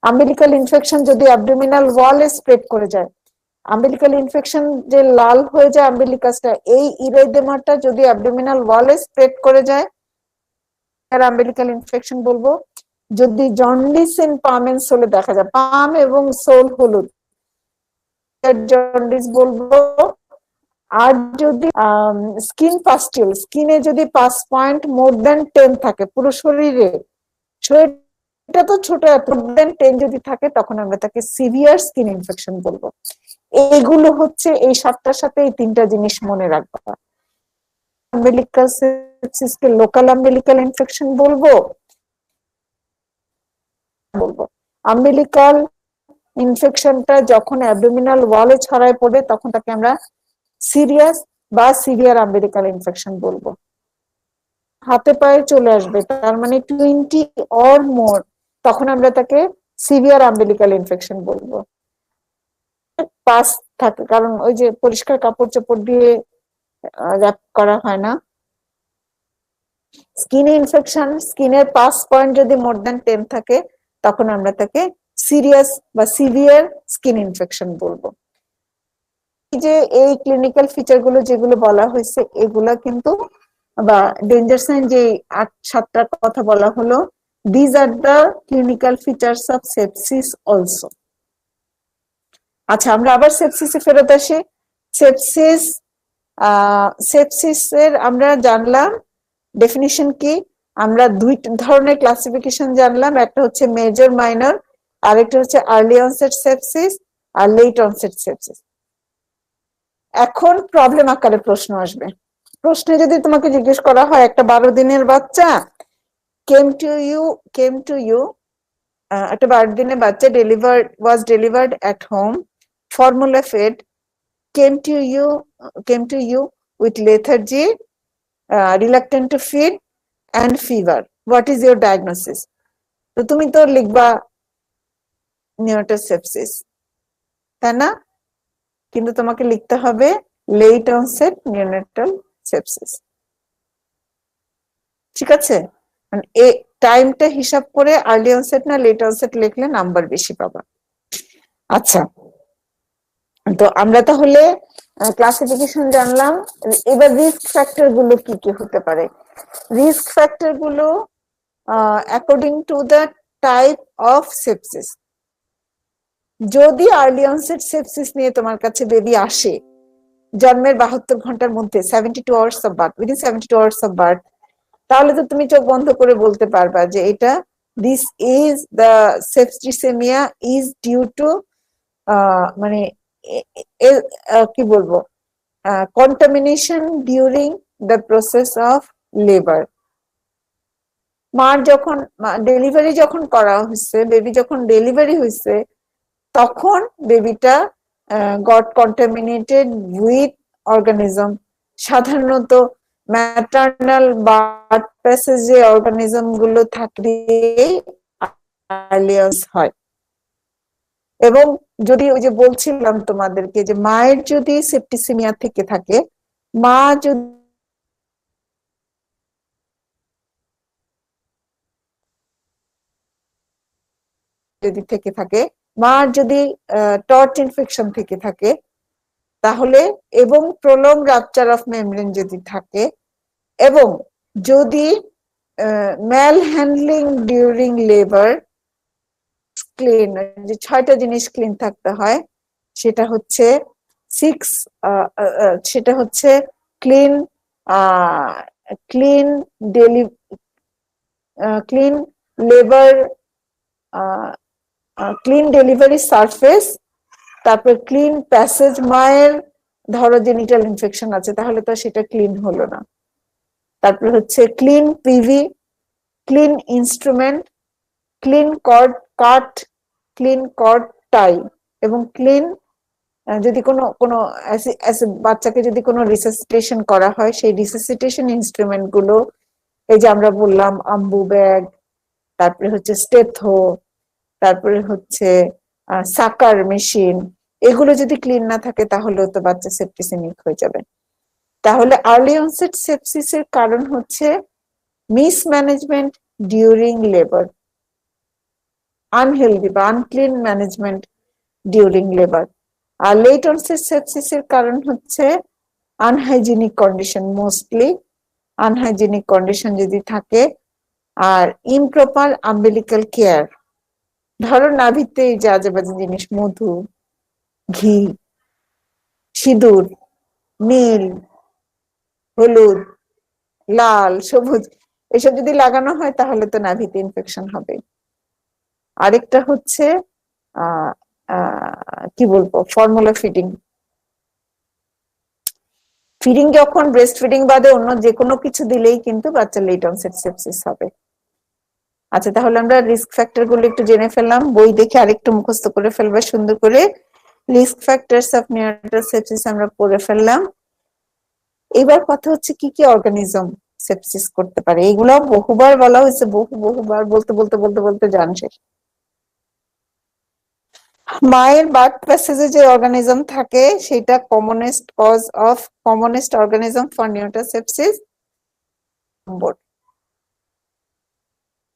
আম্বিলিক্যাল ইনফেকশন যদি অ্যাবডোমিনাল ওয়ালে স্প্রেড করে যায়, আম্বিলিক্যাল ইনফেকশন যে লাল হয়ে যায় আম্বিলিকাসটা, এই ইরেদেমাটা যদি অ্যাবডোমিনাল ওয়ালে স্প্রেড করে যায়, আর আম্বিলিক্যাল ইনফেকশন বলবো। যদি জন্ডিস ইন পাম এন্ড সোলে দেখা যায়, পাম এবং সোল হলুদ, জন্ডিস বলবো। আর যদি স্কিন পাস্টিউল, স্কিনে যদি 5 পয়েন্ট মোর দেন 10 থাকে পুরো শরীরে, শরীরটা তো ছোট, মোর দেন 10 যদি থাকে, তখন আমরা তাকে সিভিয়ার স্কিন ইনফেকশন বলবো। এইগুলো হচ্ছে এই 7টার সাথে এই 3টা জিনিস মনে রাখবা। আম্বিলিকাল সেপসিসকে লোকাল আম্বিলিক্যাল ইনফেকশন বলবো। আম্বিলিকাল ইনফেকশনটা যখন অ্যাবডোমিনাল ওয়ালে ছড়ায় পড়ে, তখন তাকে আমরা সিরিয়াস বা সিভিয়ার আম্বিলিক্যাল ইনফেকশন বলবো। হাতে পায়ে চলে আসবে, তার মানে 20 অর মোর, তখন আমরা তাকে সিভিয়ার আম্বিলিক্যাল ইনফেকশন বলবো। পাস থাকে, কারণ ওই যে পরিষ্কার কাপড় চোপড় দিয়ে র্যাপ করা হয় না। স্কিনে ইনফেকশন, স্কিনের 5 পয়েন্ট যদি মোর দেন 10 থাকে, তখন আমরা তাকে সিরিয়াস বা সিভিয়ার স্কিন ইনফেকশন বলবো। এই যে এই ক্লিনিক্যাল ফিচার গুলো যেগুলো বলা হয়েছে, এগুলা কিন্তু, বা ডেঞ্জার সাইন যে 7টার কথা বলা হলো, these are the clinical features of sepsis also. আচ্ছা, আমরা আবার সেপসিসে ফেরত আসি। সেপসিস, সেপসিসের আমরা জানলাম ডেফিনিশন কি, আমরা 2 ধরনের ক্লাসিফিকেশন জানলাম, একটা হচ্ছে মেজর মাইনর, আরেকটা হচ্ছে আর্লি অনসেট সেপসিস আর লেট অনসেট সেপসিস। এখন প্রবলেম আকারে প্রশ্ন আসবে। প্রশ্নে যদি তোমাকে জিজ্ঞেস করা হয়, একটা 12 দিনের বাচ্চা কেম টু ইউ, একটা 12 দিনের বাচ্চা was delivered at home, formula fed, came to you with lethargy, reluctant to feed and fever. What is your diagnosis? তো তুমি তো লিখবা নিওনেটাল সেপসিস, তাই না? কিন্তু তোমাকে লিখতে হবে লেট অনসেট নিওনেটাল সেপসিস। ঠিক আছে, এই টাইমটা হিসাব করে আর্লি অনসেট না লেট অনসেট লিখলে নাম্বার বেশি পাবা। আচ্ছা, তো আমরা তাহলে ক্লাসিফিকেশন জানলাম। এবার রিস্ক ফ্যাক্টর গুলো কি কি হতে পারে। রিস্ক ফ্যাক্টর গুলো according to the type of sepsis. যদি আর্লি অনসেট সেপসিস নিয়ে তোমার কাছে বেবি আসে জন্মের 72 ঘন্টার মধ্যে, 72 hours of birth, within 72 hours of birth, তাহলে তো তুমি চোখ বন্ধ করে বলতে পারবা যে এটা this is the septicaemia is due to মানে কি বলবো, contamination during the process of labour. মার যখন ডেলিভারি যখন করা হয়েছে, বেবি যখন ডেলিভারি হয়েছে, তখন বেবিটা গট কন্টামিনেটেড উইথ অর্গানিজম। সাধারণত ম্যাটার্নাল বার্থ প্যাসেজে অর্গানিজম গুলো থাকলে হয়। এবং যদি ওই যে বলছিলাম তোমাদেরকে যে মায়ের যদি সেপ্টিসেমিয়া থেকে থাকে, মা যদি থেকে থাকে, মার যদি টর্চ ইনফেকশন থেকে থাকে, তাহলে, এবং প্রলং রাপচার অফ মেমব্রেন যদি থাকে, এবং যদি ম্যাল হ্যান্ডলিং ডিউরিং লেবার, ক্লিন, যে 6টা জিনিস ক্লিন থাকতে হয়, সেটা হচ্ছে সিক্স সেটা হচ্ছে clean clean clean labour clean delivery surface, তারপর ক্লিন প্যাসেজ। মায়ের ধরো জেনিটাল ইনফেকশন আছে, তাহলে তো সেটা ক্লিন হলো না। তারপর হচ্ছে clean PV, clean instrument, clean cord cut, clean cord tie, এবং ক্লিন যদি কোনো বাচ্চাকে যদি কোনো রিসাসিটেশন করা হয়, সেই রিসাসিটেশন ইনস্ট্রুমেন্ট গুলো, এই যে আমরা বললাম আম্বু ব্যাগ, তারপরে হচ্ছে স্টেথো, তারপরে হচ্ছে সাকার মেশিন, এগুলো যদি ক্লিন না থাকে তাহলে তো বাচ্চা সেপ্টিসেমিক হয়ে যাবে। তাহলে আর্লি অনসেট সেপসিস এর কারণ হচ্ছে মিসম্যানেজমেন্ট ডিউরিং লেবার, আনহেলদি বা আনক্লিন ম্যানেজমেন্ট ডিউরিং লেবার। আর লেট অনসেট সেপসিস এর কারণ হচ্ছে unhygienic condition, mostly unhygienic condition যদি থাকে, আর ইমপ্রপার আম্বিলিক্যাল কেয়ার। ধরো নাভিতে এই যে আজে বাজে জিনিস, মধু, ঘি, সিঁদুর, নীল, হলুদ, লাল, সবুজ, এসব যদি লাগানো হয় তাহলে তো নাভিতে ইনফেকশন হবে। আরেকটা হচ্ছে কি বলবো, ফর্মুলা ফিডিং। ফিডিং যখন ব্রেস্ট ফিডিং বাদে অন্য যে কোনো কিছু দিলেই কিন্তু বাচ্চা লেট অনসেট সেপসিস হবে। আচ্ছা, তাহলে আমরা রিস্ক ফ্যাক্টর গুলো একটু জেনে ফেললাম, বই দেখে আরেকটু মুখস্থ করে ফেলবে সুন্দর করে। Risk factors of neonatal sepsis আমরা পড়ে ফেললাম। এবার কথা হচ্ছে কি কি অর্গানিজম সেপসিস করতে পারে। এগুলো বহুবার বলা হয়েছে, বহুবার বলতে বলতে বলতে বলতে জান শেষ। মায়ের বার্থ প্যাসেজে যে অর্গানিজম থাকে সেটা commonest organism for neonatal sepsis.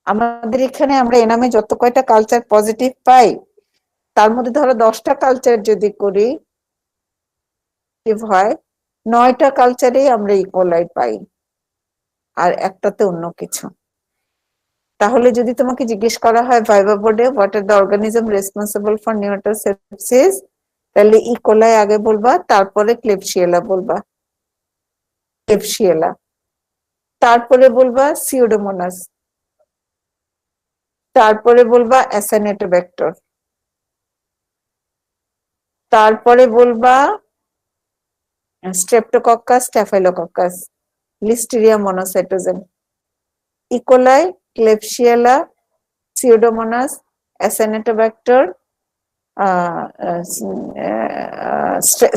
আমাদের এখানে আমরা এনামে যত কয়টা কালচার পজিটিভ পাই, তার মধ্যে ধরো 10টা কালচার যদি করি হয়, 9টা কালচারেই আমরা ইকোলাই পাই, আর একটাতে অন্য কিছু। তাহলে যদি তোমাকে জিজ্ঞেস করা হয় ভাইভা বোর্ডে what are the organism responsible for neonatal sepsis, তাহলে ইকোলাই আগে বলবা, তারপরে ক্লেবশিয়েলা বলবা, ক্লেবশিয়েলা, তারপরে বলবা সিউডোমোনাস, তারপরে বলবা অ্যাসাইনেটোব্যাক্টর, তারপরে বলবা Streptococcus, Staphylococcus, Listeria monocytogenes. E coli, Klebsiella, Pseudomonas, Acinetobacter,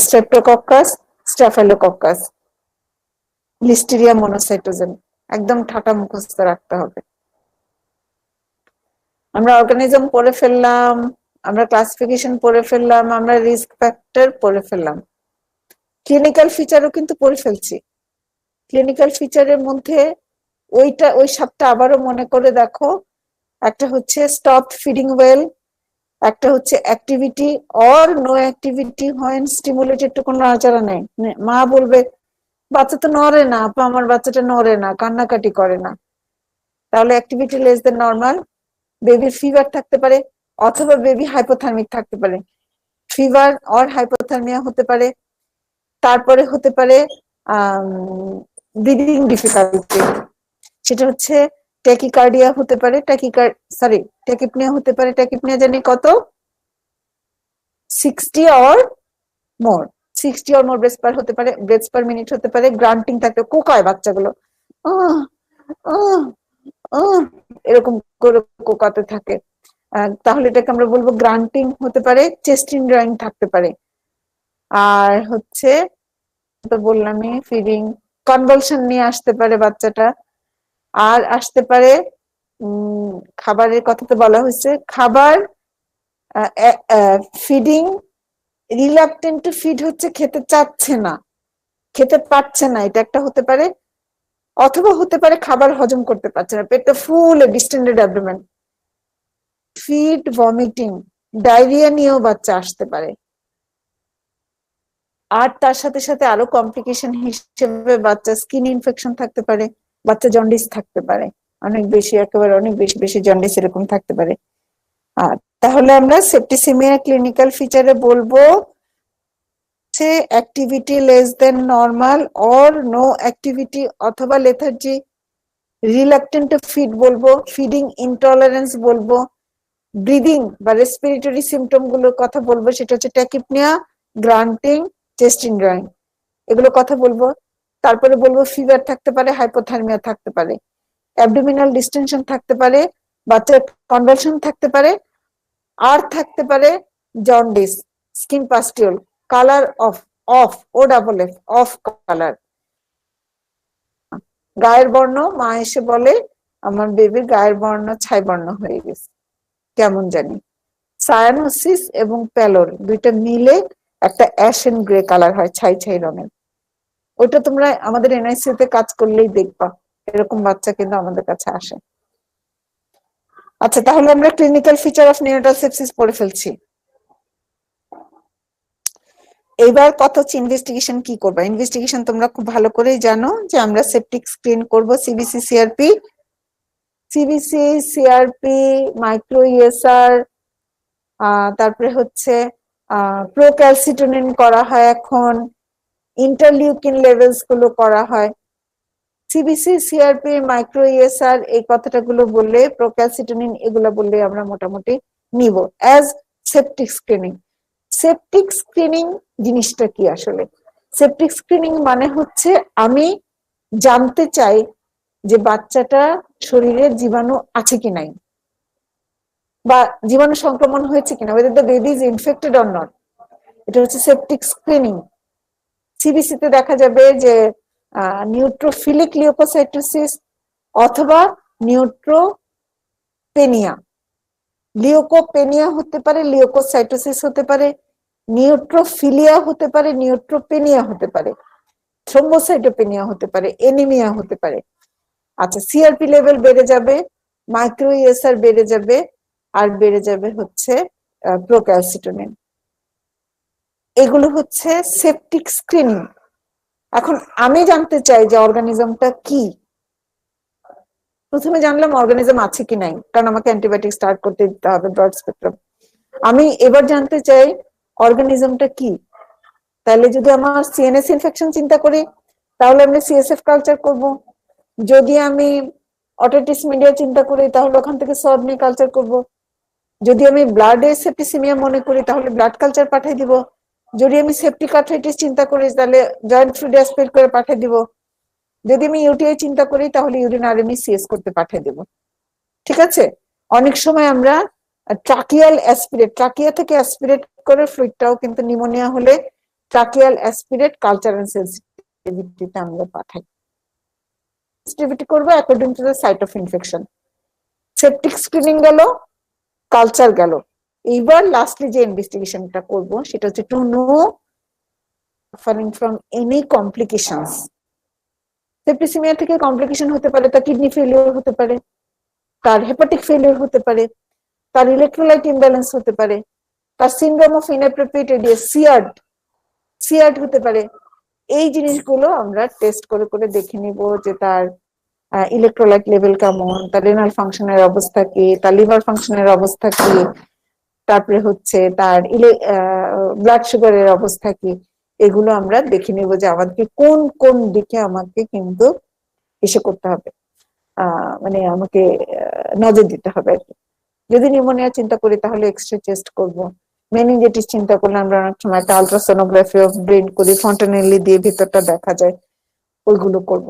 Streptococcus, Staphylococcus, Listeria monocytogenes. একদম ঠাটা মুখস্থ রাখতে হবে। আমরা অর্গানিজম পড়ে ফেললাম, আমরা ক্লাসিফিকেশন পড়ে ফেললাম, আমরা রিস্ক ফ্যাক্টর পড়ে ফেললাম, ক্লিনিক্যাল ফিচারও কিন্তু পড়ে ফেলছি। ক্লিনিক্যাল ফিচারের মধ্যে ওই 7টা আবারও মনে করে দেখো। একটা হচ্ছে স্টপ ফিডিং ওয়েল, একটা হচ্ছে activity or no activity when stimulated, টু কোনো নাড়াচাড়া নেই, মা বলবে বাচ্চা তো নড়ে না, আপা আমার বাচ্চাটা নড়ে না, কান্নাকাটি করে না, তাহলে অ্যাক্টিভিটি লেস দেন নর্মাল। বেবির ফিভার থাকতে পারে, অথবা বেবি হাইপোথার্মিক থাকতে পারে, ফিভার অর হাইপোথার্মিয়া হতে পারে। তারপরে হতে পারে ব্রিদিং ডিফিকাল্টি, সেটা হচ্ছে ট্যাকিকার্ডিয়া হতে পারে, ট্যাকিপনিয়া হতে পারে। ট্যাকিপনিয়া জানি কত, 60 or more, 60 or more breaths per হতে পারে, ব্রেথস পার মিনিট হতে পারে। গ্রান্টিং থাকতে, কোকায় বাচ্চাগুলো এরকম করে কোকাতে থাকে, তাহলে এটাকে আমরা বলবো গ্রান্টিং হতে পারে। চেস্ট ইনড্রয়িং থাকতে পারে। আর হচ্ছে তো বললামই, ফিডিং কনভালশন নিয়ে আসতে পারে বাচ্চাটা। আর আসতে পারে খাবারের কথা তো বলা হয়েছে, খাবার ফিডিং রিলাক্টেন্ট টু ফিড হচ্ছে খেতে চাচ্ছে না, খেতে পারছে না, এটা একটা হতে পারে। অথবা হতে পারে খাবার হজম করতে পারছে না, পেটটা full, distended abdomen, feed, vomiting, diarrhoea নিয়েও বাচ্চা আসতে পারে। আর তার সাথে সাথে আরো কমপ্লিকেশন হিসেবে বাচ্চা স্কিন ইনফেকশন থাকতে পারে, বাচ্চা জন্ডিস থাকতে পারে, অনেক বেশি, একেবারে অনেক বেশি বেশি জন্ডিস এরকম থাকতে পারে। তাহলে আমরা সেপ্টিসিমিয়া ক্লিনিক্যাল ফিচারে বলবো হচ্ছে activity less than normal or no activity অথবা লেথার্জি, রিলাক্টেন্ট টু ফিড বলবো, ফিডিং ইনটলারেন্স বলবো, ব্রিদিং বা রেসপিরেটরি সিমটম গুলোর কথা বলবো, সেটা হচ্ছে ট্যাকিপনিয়া, গ্রান্টিং, চেস্ট ইনড্রয়িং, এগুলো কথা বলবো। তারপরে বলবো ফিভার থাকতে পারে, হাইপোথার্মিয়া থাকতে পারে, অ্যাবডোমিনাল ডিস্টেনশন থাকতে পারে, বাচ্চার কনভালশন থাকতে পারে, আর থাকতে পারে jaundice, skin pustule, colour of, of O double F, of colour, গায়ের বর্ণ, মা এসে বলে আমার বেবির গায়ের বর্ণ ছাই বর্ণ হয়ে গেছে কেমন জানি, সায়ানোসিস এবং প্যালোর দুইটা মিলে একটা অ্যাশেন গ্রে কালার হয়, ছাই ছাই রঙের। ওইটা তোমরা আমাদের এনআইসি তে কাজ করলেই দেখবা, এরকম বাচ্চা কিন্তু আমাদের কাছে আসে। আচ্ছা, তাহলে আমরা clinical feature of neonatal sepsis পড়ে ফেলছি। এইবার কথা হচ্ছে ইনভেস্টিগেশন কি করবা। ইনভেস্টিগেশন তোমরা খুব ভালো করেই জানো যে আমরা সেপটিক স্ক্রিন করব, সিবিসি সিআরপি, মাইক্রো ইএসআর, তারপরে হচ্ছে প্রোক্যালসিটোনিন করা হয়, এখন ইন্টারলিউকিন লেভেলস গুলো করা হয়। সিবিসি, সিআরপি, মাইক্রো ইএসআর এই কথাটা গুলো বললে, প্রোক্যালসিটোনিন এগুলো বললে আমরা মোটামুটি নিব as septic screening. Septic screening জিনিসটা কি আসলে? সেপটিক স্ক্রিনিং মানে হচ্ছে আমি জানতে চাই যে বাচ্চাটা শরীরে জীবাণু আছে কি নাই, বা জীবাণু সংক্রমণ হয়েছে কিনা, whether the baby is infected or not, এটা হচ্ছে সেপটিক স্ক্রিনিং। সিবিসি তে দেখা যাবে যে নিউট্রোফিলিক লিউকোসাইটোসিস অথবা নিউট্রোপেনিয়া, লিউকোপেনিয়া হতে পারে, লিউকোসাইটোসিস হতে পারে, নিউট্রোফিলিয়া হতে পারে, নিউট্রোপেনিয়া হতে পারে, থ্রোম্বোসাইটোপেনিয়া হতে পারে, এনিমিয়া হতে পারে। আচ্ছা, সিআরপি লেভেল বেড়ে যাবে, মাইক্রো ইএসআর বেড়ে যাবে, আর বেড়ে যাবে হচ্ছে প্রোক্যালসিটোনিন। এগুলো হচ্ছে সেপটিক স্ক্রিনিং। এখন আমি জানতে চাই যে অর্গানিজমটা কি। প্রথমে জানলাম অর্গানিজম আছে কি নাই, কারণ আমাকে অ্যান্টিবায়োটিক স্টার্ট করতে দিতে হবে ব্রড স্পেকট্রাম। আমি এবার জানতে চাই অর্গানিজমটা কি। তাহলে যদি আমার সিএনএস ইনফেকশন চিন্তা করি, তাহলে আমি সিএসএফ কালচার করব। যদি আমি অটিটিস মিডিয়া চিন্তা করি, তাহলে ওখান থেকে সব নিয়ে কালচার করব। যদি আমি ব্লাডে সেপ্টিসিমিয়া মনে করি, তাহলে ব্লাড কালচার পাঠিয়ে দিব। যদি আমি সেপ্টিক আর্থ্রাইটিস চিন্তা করি, তাহলে জয়েন্ট ফ্লুইড অ্যাসপিরেট করে পাঠিয়ে দিব। যদি আমি ইউটিআই চিন্তা করি, তাহলে ইউরিন আরএমই সিএস করতে পাঠিয়ে দেব। ঠিক আছে? অনেক সময় আমরা ট্রাকিয়াল অ্যাসপিরেট, ট্রাকিয়া থেকে অ্যাসপিরেট করে ফ্লুইডটাও কিন্তু নিউমোনিয়া হলে ট্রাকিয়াল অ্যাসপিরেট কালচার এন্ড সেনসিটিভিটিতে আমরা পাঠাই। সেনসিটিভিটি করব according to the site of infection. Septic screening গেল, কালচার গেল। এইবার লাস্টলি যে ইনভেস্টিগেশনটা করব সেটা হচ্ছে to know suffering from any complications. Septicaemia থেকে কমপ্লিকেশন হতে পারে, তার কিডনি ফেলিওর হতে পারে, তার হেপাটিক ফেলিওর হতে পারে, তার ইলেকট্রোলাইট ইমব্যালেন্স হতে পারে, তার সিনড্রোম অফ ইনঅ্যাপ্রোপ্রিয়েট এডিএস, সিআরড হতে পারে। এই জিনিসগুলো আমরা টেস্ট করে করে দেখে নিব যে তার ইলেকট্রোলাইট লেভেল কেমন, তার রেনাল ফাংশনের অবস্থা কি, তার লিভার ফাংশনের অবস্থা কি, তারপরে হচ্ছে তার ব্লাড সুগারের অবস্থা কি। এগুলো আমরা দেখে নিব যে আমাদেরকে কোন কোন দিকে আমাকে কিন্তু এসে করতে হবে, মানে আমাকে নজর দিতে হবে। যদি নিউমোনিয়া চিন্তা করি তাহলে এক্সরে চেস্ট করব। মেনিনজাইটিস চিন্তা করলে আমরা অনেক সময় একটা আলট্রাসোনোগ্রাফি অফ ব্রেন করি, ফন্টানেলি দিয়ে ভিতরটা দেখা যায়, ওইগুলো করব।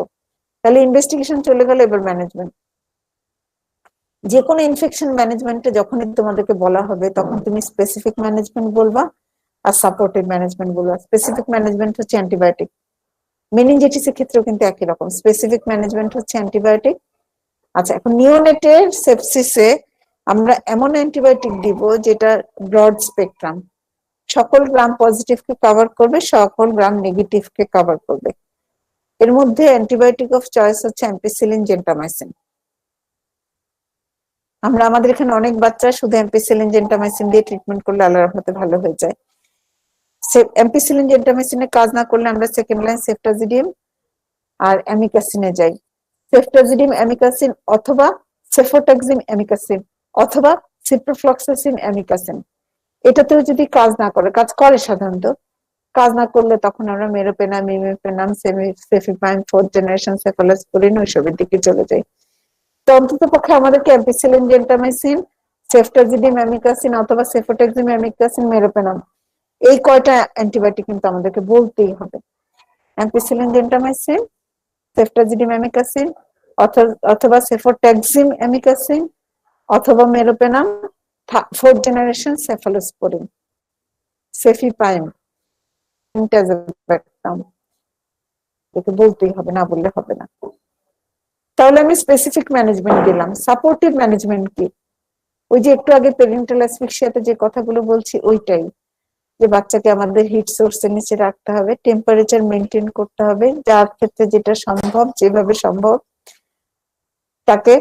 তাহলে ইনভেস্টিগেশন চলে গেল। এবার ম্যানেজমেন্ট। যে কোনো ইনফেকশন ম্যানেজমেন্টে যখনই তোমাদেরকে বলা হবে তখন তুমি স্পেসিফিক ম্যানেজমেন্ট বলবা আর সাপোর্টিভ ম্যানেজমেন্ট বলবা। স্পেসিফিক ম্যানেজমেন্ট হচ্ছে অ্যান্টিবায়োটিক। মেনিনজাইটিসের ক্ষেত্রেও কিন্তু একই রকম, স্পেসিফিক ম্যানেজমেন্ট হচ্ছে অ্যান্টিবায়োটিক। আচ্ছা, এখন নিওনেটের সেপসিসে আমরা এমন অ্যান্টিবায়োটিক দিব যেটা ব্রড স্পেকট্রাম, সকল গ্রাম পজিটিভকে কভার করবে, সকল গ্রাম নেগেটিভকে কভার করবে। এর মধ্যে অ্যান্টিবায়োটিক অফ চয়েস হচ্ছে অ্যাম্পিসিলিন, জেন্টামাইসিন। আমরা আমাদের এখানে অনেক বাচ্চা শুধু অ্যাম্পিসিলিন, জেন্টামাইসিন দিয়ে ট্রিটমেন্ট করলে আল্লাহর রহমতে ভালো হয়ে যায়। অ্যাম্পিসিলিন, জেন্টামাইসিনে কাজ না করলে আমরা সেকেন্ড লাইন সেফটাজিডিম আর অ্যামিকাসিনে যাই। সেফটাজিডিম, অ্যামিকাসিন অথবা সেফোটাক্সিম, অ্যামিকাসিন অথবা সিপ্রোফ্লক্সাসিন, অ্যামিকাসিন। এটাতেও যদি কাজ না করে, কাজ করে সাধারণত, কাজ না করলে তখন আমরা মেরোপেনাম, ইমিপেনাম, সেফিপাইম, 4th জেনারেশন সেফালোস্পোরিন ওইসবের দিকে চলে যাই। তো অন্তত পক্ষে আমাদেরকে অ্যাম্পিসিলিন, জেন্টামাইসিন, সেফটাজিডিম, অ্যামিকাসিন অথবা সেফোটেক্সিম, অ্যামিকাসিন, মেরোপেনাম এই কয়টা অ্যান্টিবায়োটিক কিন্তু আমাদেরকে বলতেই হবে। অ্যাম্পিসিলিন, জেন্টামাইসিন, সেফটাজিডিম, অ্যামিকাসিন অথবা সেফোটেক্সিম, অ্যামিকাসিন অথবা মেরোপেনাম, 4th জেনারেশন সেফালোস্পোরিন, সেফিপাইম, ইন্টাজেপ্যাকটাম, একে বলতেই হবে, না বললে হবে না। তাহলে আমি স্পেসিফিক ম্যানেজমেন্ট দিলাম। সাপোর্টিভ ম্যানেজমেন্ট কি? ওই যে একটু আগে প্যারেন্টাল অ্যাসফিক্সিয়াতে যে কথাগুলো বলছি ওইটাই, যে বাচ্চাকে আমাদের হিট সোর্সের নিচে রাখতে হবে, টেম্পারেচার মেনটেন করতে হবে, যার ক্ষেত্রে যেটা সম্ভব, যেভাবে সম্ভব তাকে।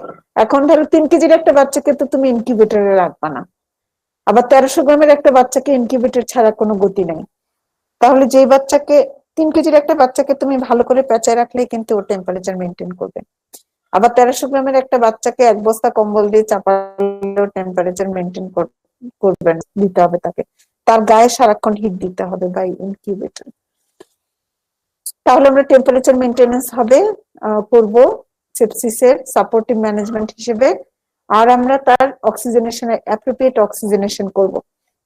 এখন ধরো 3 কেজির একটা বাচ্চাকে তো তুমি ইনকিউবেটরে রাখবা না, আবার 1300 গ্রামের একটা বাচ্চাকে ইনকিউবেটর ছাড়া কোনো গতি নাই। তাহলে যেই বাচ্চাকে 3 কেজির একটা বাচ্চাকে তুমি ভালো করে পেঁচায় রাখলেই কিন্তু ও টেম্পারেচার মেনটেন করবে। আবার 1300 গ্রামের একটা বাচ্চাকে 1 বস্তা কম্বল দিয়ে চাপালেও টেম্পারেচার মেনটেন করবে না, দিতে হবে তাকে, তার গায়ে সারাক্ষণ হিট দিতে হবে বাই ইনকিউবেটর। তাহলে আমরা টেম্পারেচার মেনটেনেন্স হবে করব সেপসিসের সাপোর্টিভ ম্যানেজমেন্ট হিসেবে, আর আমরা তার অক্সিজেনেশনের অ্যাপ্রোপ্রিয়েট অক্সিজেনেশন করব।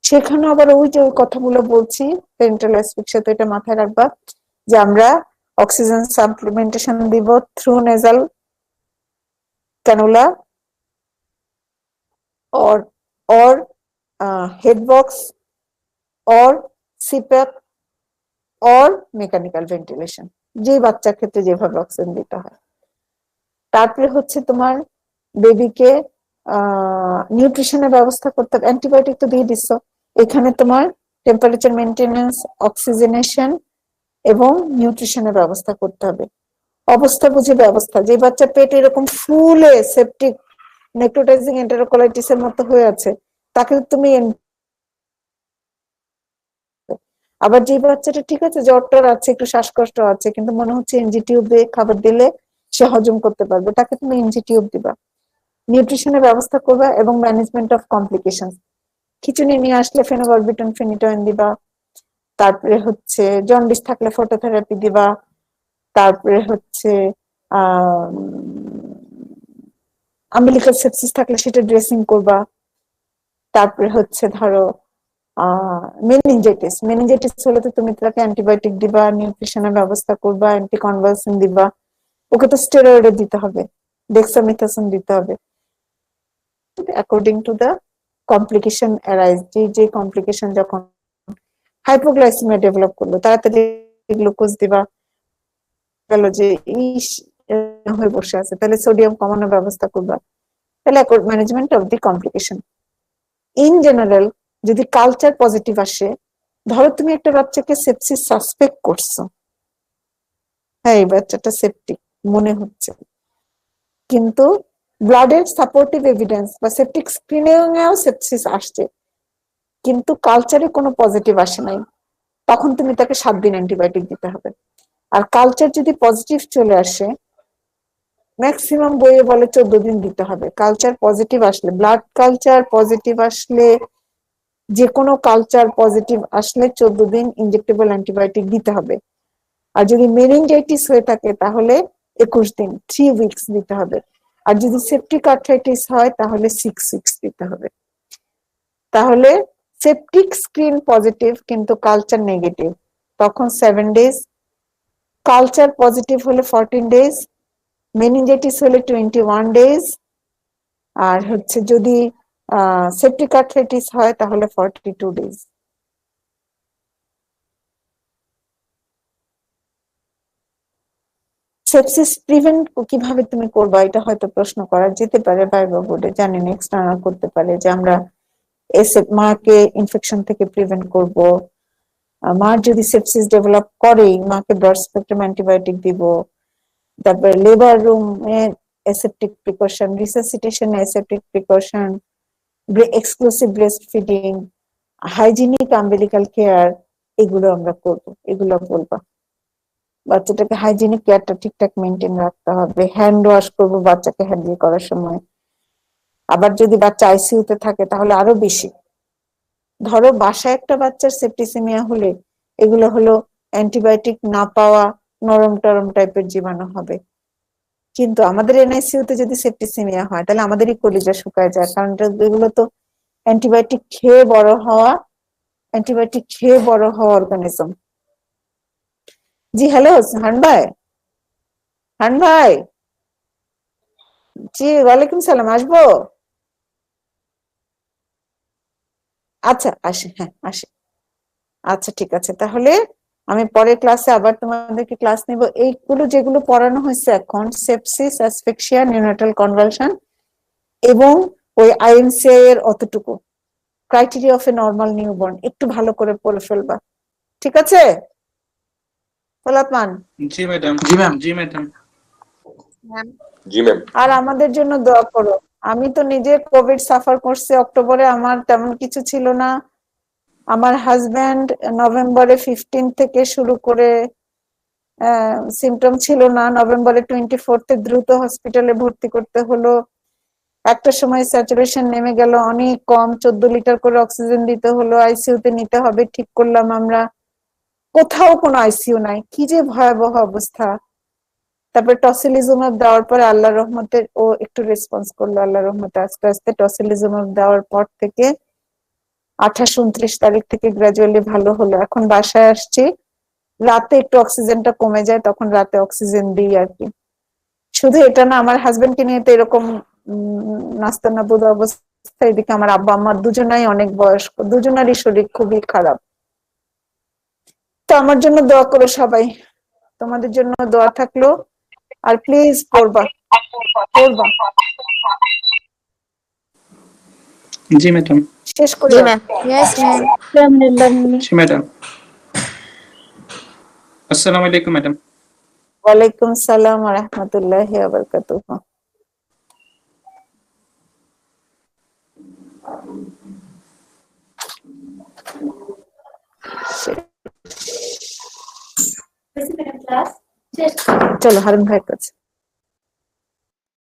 সেখানে আবার ওই যে ওই কথাগুলো বলছি প্যারেন্টাল অ্যাসফিক্সিয়া, তো এটা মাথায় রাখবা যে আমরা অক্সিজেন সাপ্লিমেন্টেশন দিব through nasal cannula or head box or CPAP or mechanical ventilation, যে বাচ্চার ক্ষেত্রে যেভাবে অক্সিজেন দিতে হয়। তারপরে হচ্ছে তোমার বেবিকে নিউট্রিশনের ব্যবস্থা করতে হবে। অ্যান্টিবায়োটিক তো দিয়ে দিচ্ছ, এখানে তোমার টেম্পারেচার মেনটেনেন্স, অক্সিজেনেশন এবং নিউট্রিশনের ব্যবস্থা করতে হবে। অবস্থা বুঝে ব্যবস্থা। যে বাচ্চা পেট এরকম ফুলে সেপটিক নেক্রোটাইজিং এন্টেরোকলাইটিস এর মতো হয়ে আছে, তাকে তুমি আবার যে বাচ্চাটা ঠিক আছে, জ্বর আছে, একটু শ্বাসকষ্ট আছে, কিন্তু মনে হচ্ছে এনজি টিউব দিয়ে খাবার দিলে সে হজম করতে পারবে, তাকে তুমি এনজি টিউব দিবা। নিউট্রিশনের ব্যবস্থা করবা এবং ম্যানেজমেন্ট অফ কমপ্লিকেশন। খিচুনি নিয়ে আসলে ফেনোবারবিটন, ফেনিটোয়েন দিবা। তারপরে হচ্ছে জন্ডিস থাকলে ফটোথেরাপি দিবা। তারপরে হচ্ছে আম্বিলিকাল সেপসিস থাকলে সেটা ড্রেসিং করবা। তারপরে হচ্ছে ধরো মেনিনজাইটিস হলে তো তুমি তাকে অ্যান্টিবায়োটিক দিবা, নিউট্রিশনের ব্যবস্থা করবা, অ্যান্টিকনভালসেন্ট দিবা, ওকে তো স্টেরয়েড দিতে হবে, ডেক্সামিথাসোন দিতে হবে according to the complication arise. যে কমপ্লিকেশন, যখন হাইপোগ্লাইসেমিয়া ডেভেলপ করলো, তাড়াতাড়ি গ্লুকোজ দিবা। গেল যে হয়ে বসে আছে, তাহলে সোডিয়াম কমানোর ব্যবস্থা করবা। তাহলে management of the complication. In general যদি কালচার পজিটিভ আসে, ধরো তুমি একটা বাচ্চাকে সেপসিস সাসপেক্ট করছো, হ্যাঁ এই বাচ্চাটা সেপটিক মনে হচ্ছে, কিন্তু ব্লাডের সাপোর্টিভ এভিডেন্স বা সেপটিক স্ক্রিনিংয়েও সেপসিস আসছে, কিন্তু কালচারে কোনো পজিটিভ আসে নাই, তখন তুমি তাকে 7 দিন অ্যান্টিবায়োটিক দিতে হবে। আর কালচার যদি পজিটিভ চলে আসে, ম্যাক্সিমাম বইয়ে বলে 14 দিন দিতে হবে। কালচার পজিটিভ আসলে, ব্লাড কালচার পজিটিভ আসলে, যে কোনো কালচার পজিটিভ আসলে 14 দিন ইনজেক্টেবল অ্যান্টিবায়োটিক দিতে হবে। আর যদি মেনিনজাইটিস হয়ে থাকে তাহলে 21 দিন, 3 উইকস দিতে হবে। আর যদি সেপটিক আর্থ্রাইটিস হয় তাহলে 6 উইকস দিতে হবে। তাহলে সেপটিক স্ক্রিন পজিটিভ কিন্তু কালচার নেগেটিভ, তখন 7 ডেজ, কালচার পজিটিভ হলে 14 ডেজ, মেনিনজাইটিস হলে 21 ডেজ, আর হচ্ছে যদি সেপটিক আর্থ্রাইটিস হয় তাহলে 42 ডেজ। সেপসিস প্রিভেন্ট কিভাবে তুমি করবা, এটা হয়তো প্রশ্ন করা যেতে পারে ভাইবা বোর্ডে, জানি না, এক্সটার্নাল করতে পারে যে আমরা মাকে ইনফেকশন থেকে প্রিভেন্ট করব। মার যদি সেপসিস ডেভেলপ করে, মাকে ব্রড স্পেকট্রাম অ্যান্টিবায়োটিক দিব। তারপরে labour room aseptic precaution, resuscitation aseptic precaution, exclusive breast feeding, hygienic umbilical care, এগুলো আমরা করব, এগুলো বলবা। বাচ্চাটাকে হাইজিনিক কেয়ারটা ঠিকঠাক মেনটেন রাখতে হবে। হ্যান্ড ওয়াশ করবো বাচ্চাকে হ্যান্ডেল করার সময়। আবার যদি বাচ্চা আইসিইউতে থাকে তাহলে আরো বেশি। ধরো বাসায় একটা বাচ্চার সেপ্টিসেমিয়া হলে এগুলো হলো অ্যান্টিবায়োটিক না পাওয়া নরম টরম টাইপের জীবাণু হবে। কিন্তু আমাদের এনআইসিইউ তে যদি সেপ্টিসিমিয়া হয় তাহলে আমাদেরই কলিজা শুকায় যায়, কারণ এগুলো তো অ্যান্টিবায়োটিক খেয়ে বড় হওয়া অর্গানিজম। জি হ্যালো হান ভাই, জি ওয়ালাইকুম সালাম, আসবো? আচ্ছা আসে, হ্যাঁ আসে। আচ্ছা ঠিক আছে, তাহলে আমি পরের ক্লাসে আবার তোমাদেরকে ক্লাস নিব। এইগুলো যেগুলো পড়ানো হয়েছে এখন, সেপসিস, অ্যাসফিক্সিয়া, নিউনাটাল কনভালশন এবং ওই আইএমসিআই এর অতটুকু criteria of A normal newborn একটু ভালো করে পড়ে ফেলবা, ঠিক আছে ফলাতমান? জি ম্যাডাম। জি ম্যাম। জি ম্যাডাম। জি ম্যাম। আর আমাদের জন্য দোয়া করো। আমি তো নিজে কোভিড সাফার করছি, অক্টোবরে আমার তেমন কিছু ছিল না। আমার হাজবেন্ড নভেম্বরে 15 থেকে শুরু করে সিমটম ছিল না, নভেম্বরে 24 দ্রুত হসপিটালে ভর্তি করতে হলো। একটা সময় স্যাচুরেশন নেমে গেল অনেক কম, 14 লিটার করে অক্সিজেন দিতে হলো, আইসিইউ তে নিতে হবে, ঠিক করলাম আমরা। কোথাও কোনো আইসিইউ নাই, কি যে ভয়াবহ অবস্থা। তারপরে টসিলিজুমাব দেওয়ার পরে আল্লাহর রহমতে ও একটু রেসপন্স করলো, আল্লাহর রহমতে আস্তে আস্তে টসিলিজুমাব দেওয়ার পর থেকে 28-29 তারিখ থেকে গ্রাজুয়ালি ভালো হলো। এখন বাসায় আসছি, রাতে একটু অক্সিজেনটা কমে যায়, তখন রাতে অক্সিজেন দিই আর কি। শুধু এটা না, আমার হাজবেন্ডকে নিয়ে তো এরকম নাস্তানাবুদ অবস্থা, এদিকে আমার আব্বা আম্মা দুজনাই অনেক বয়স্ক, দুজনারই শরীর খুবই খারাপ। তো আমার জন্য দোয়া করো সবাই, তোমাদের জন্য দোয়া থাকলো। আর প্লিজ পড়বা। জি ম্যাডাম। শেষ করে জি দাও। ম্যাম। Yes ma'am. জি ম্যাডাম। আসসালামু আলাইকুম ম্যাডাম। ওয়ালাইকুম সালাম ওয়া রাহমাতুল্লাহি ওয়া বারাকাতুহু। চলো হারুন ভাইয়ের কাছে।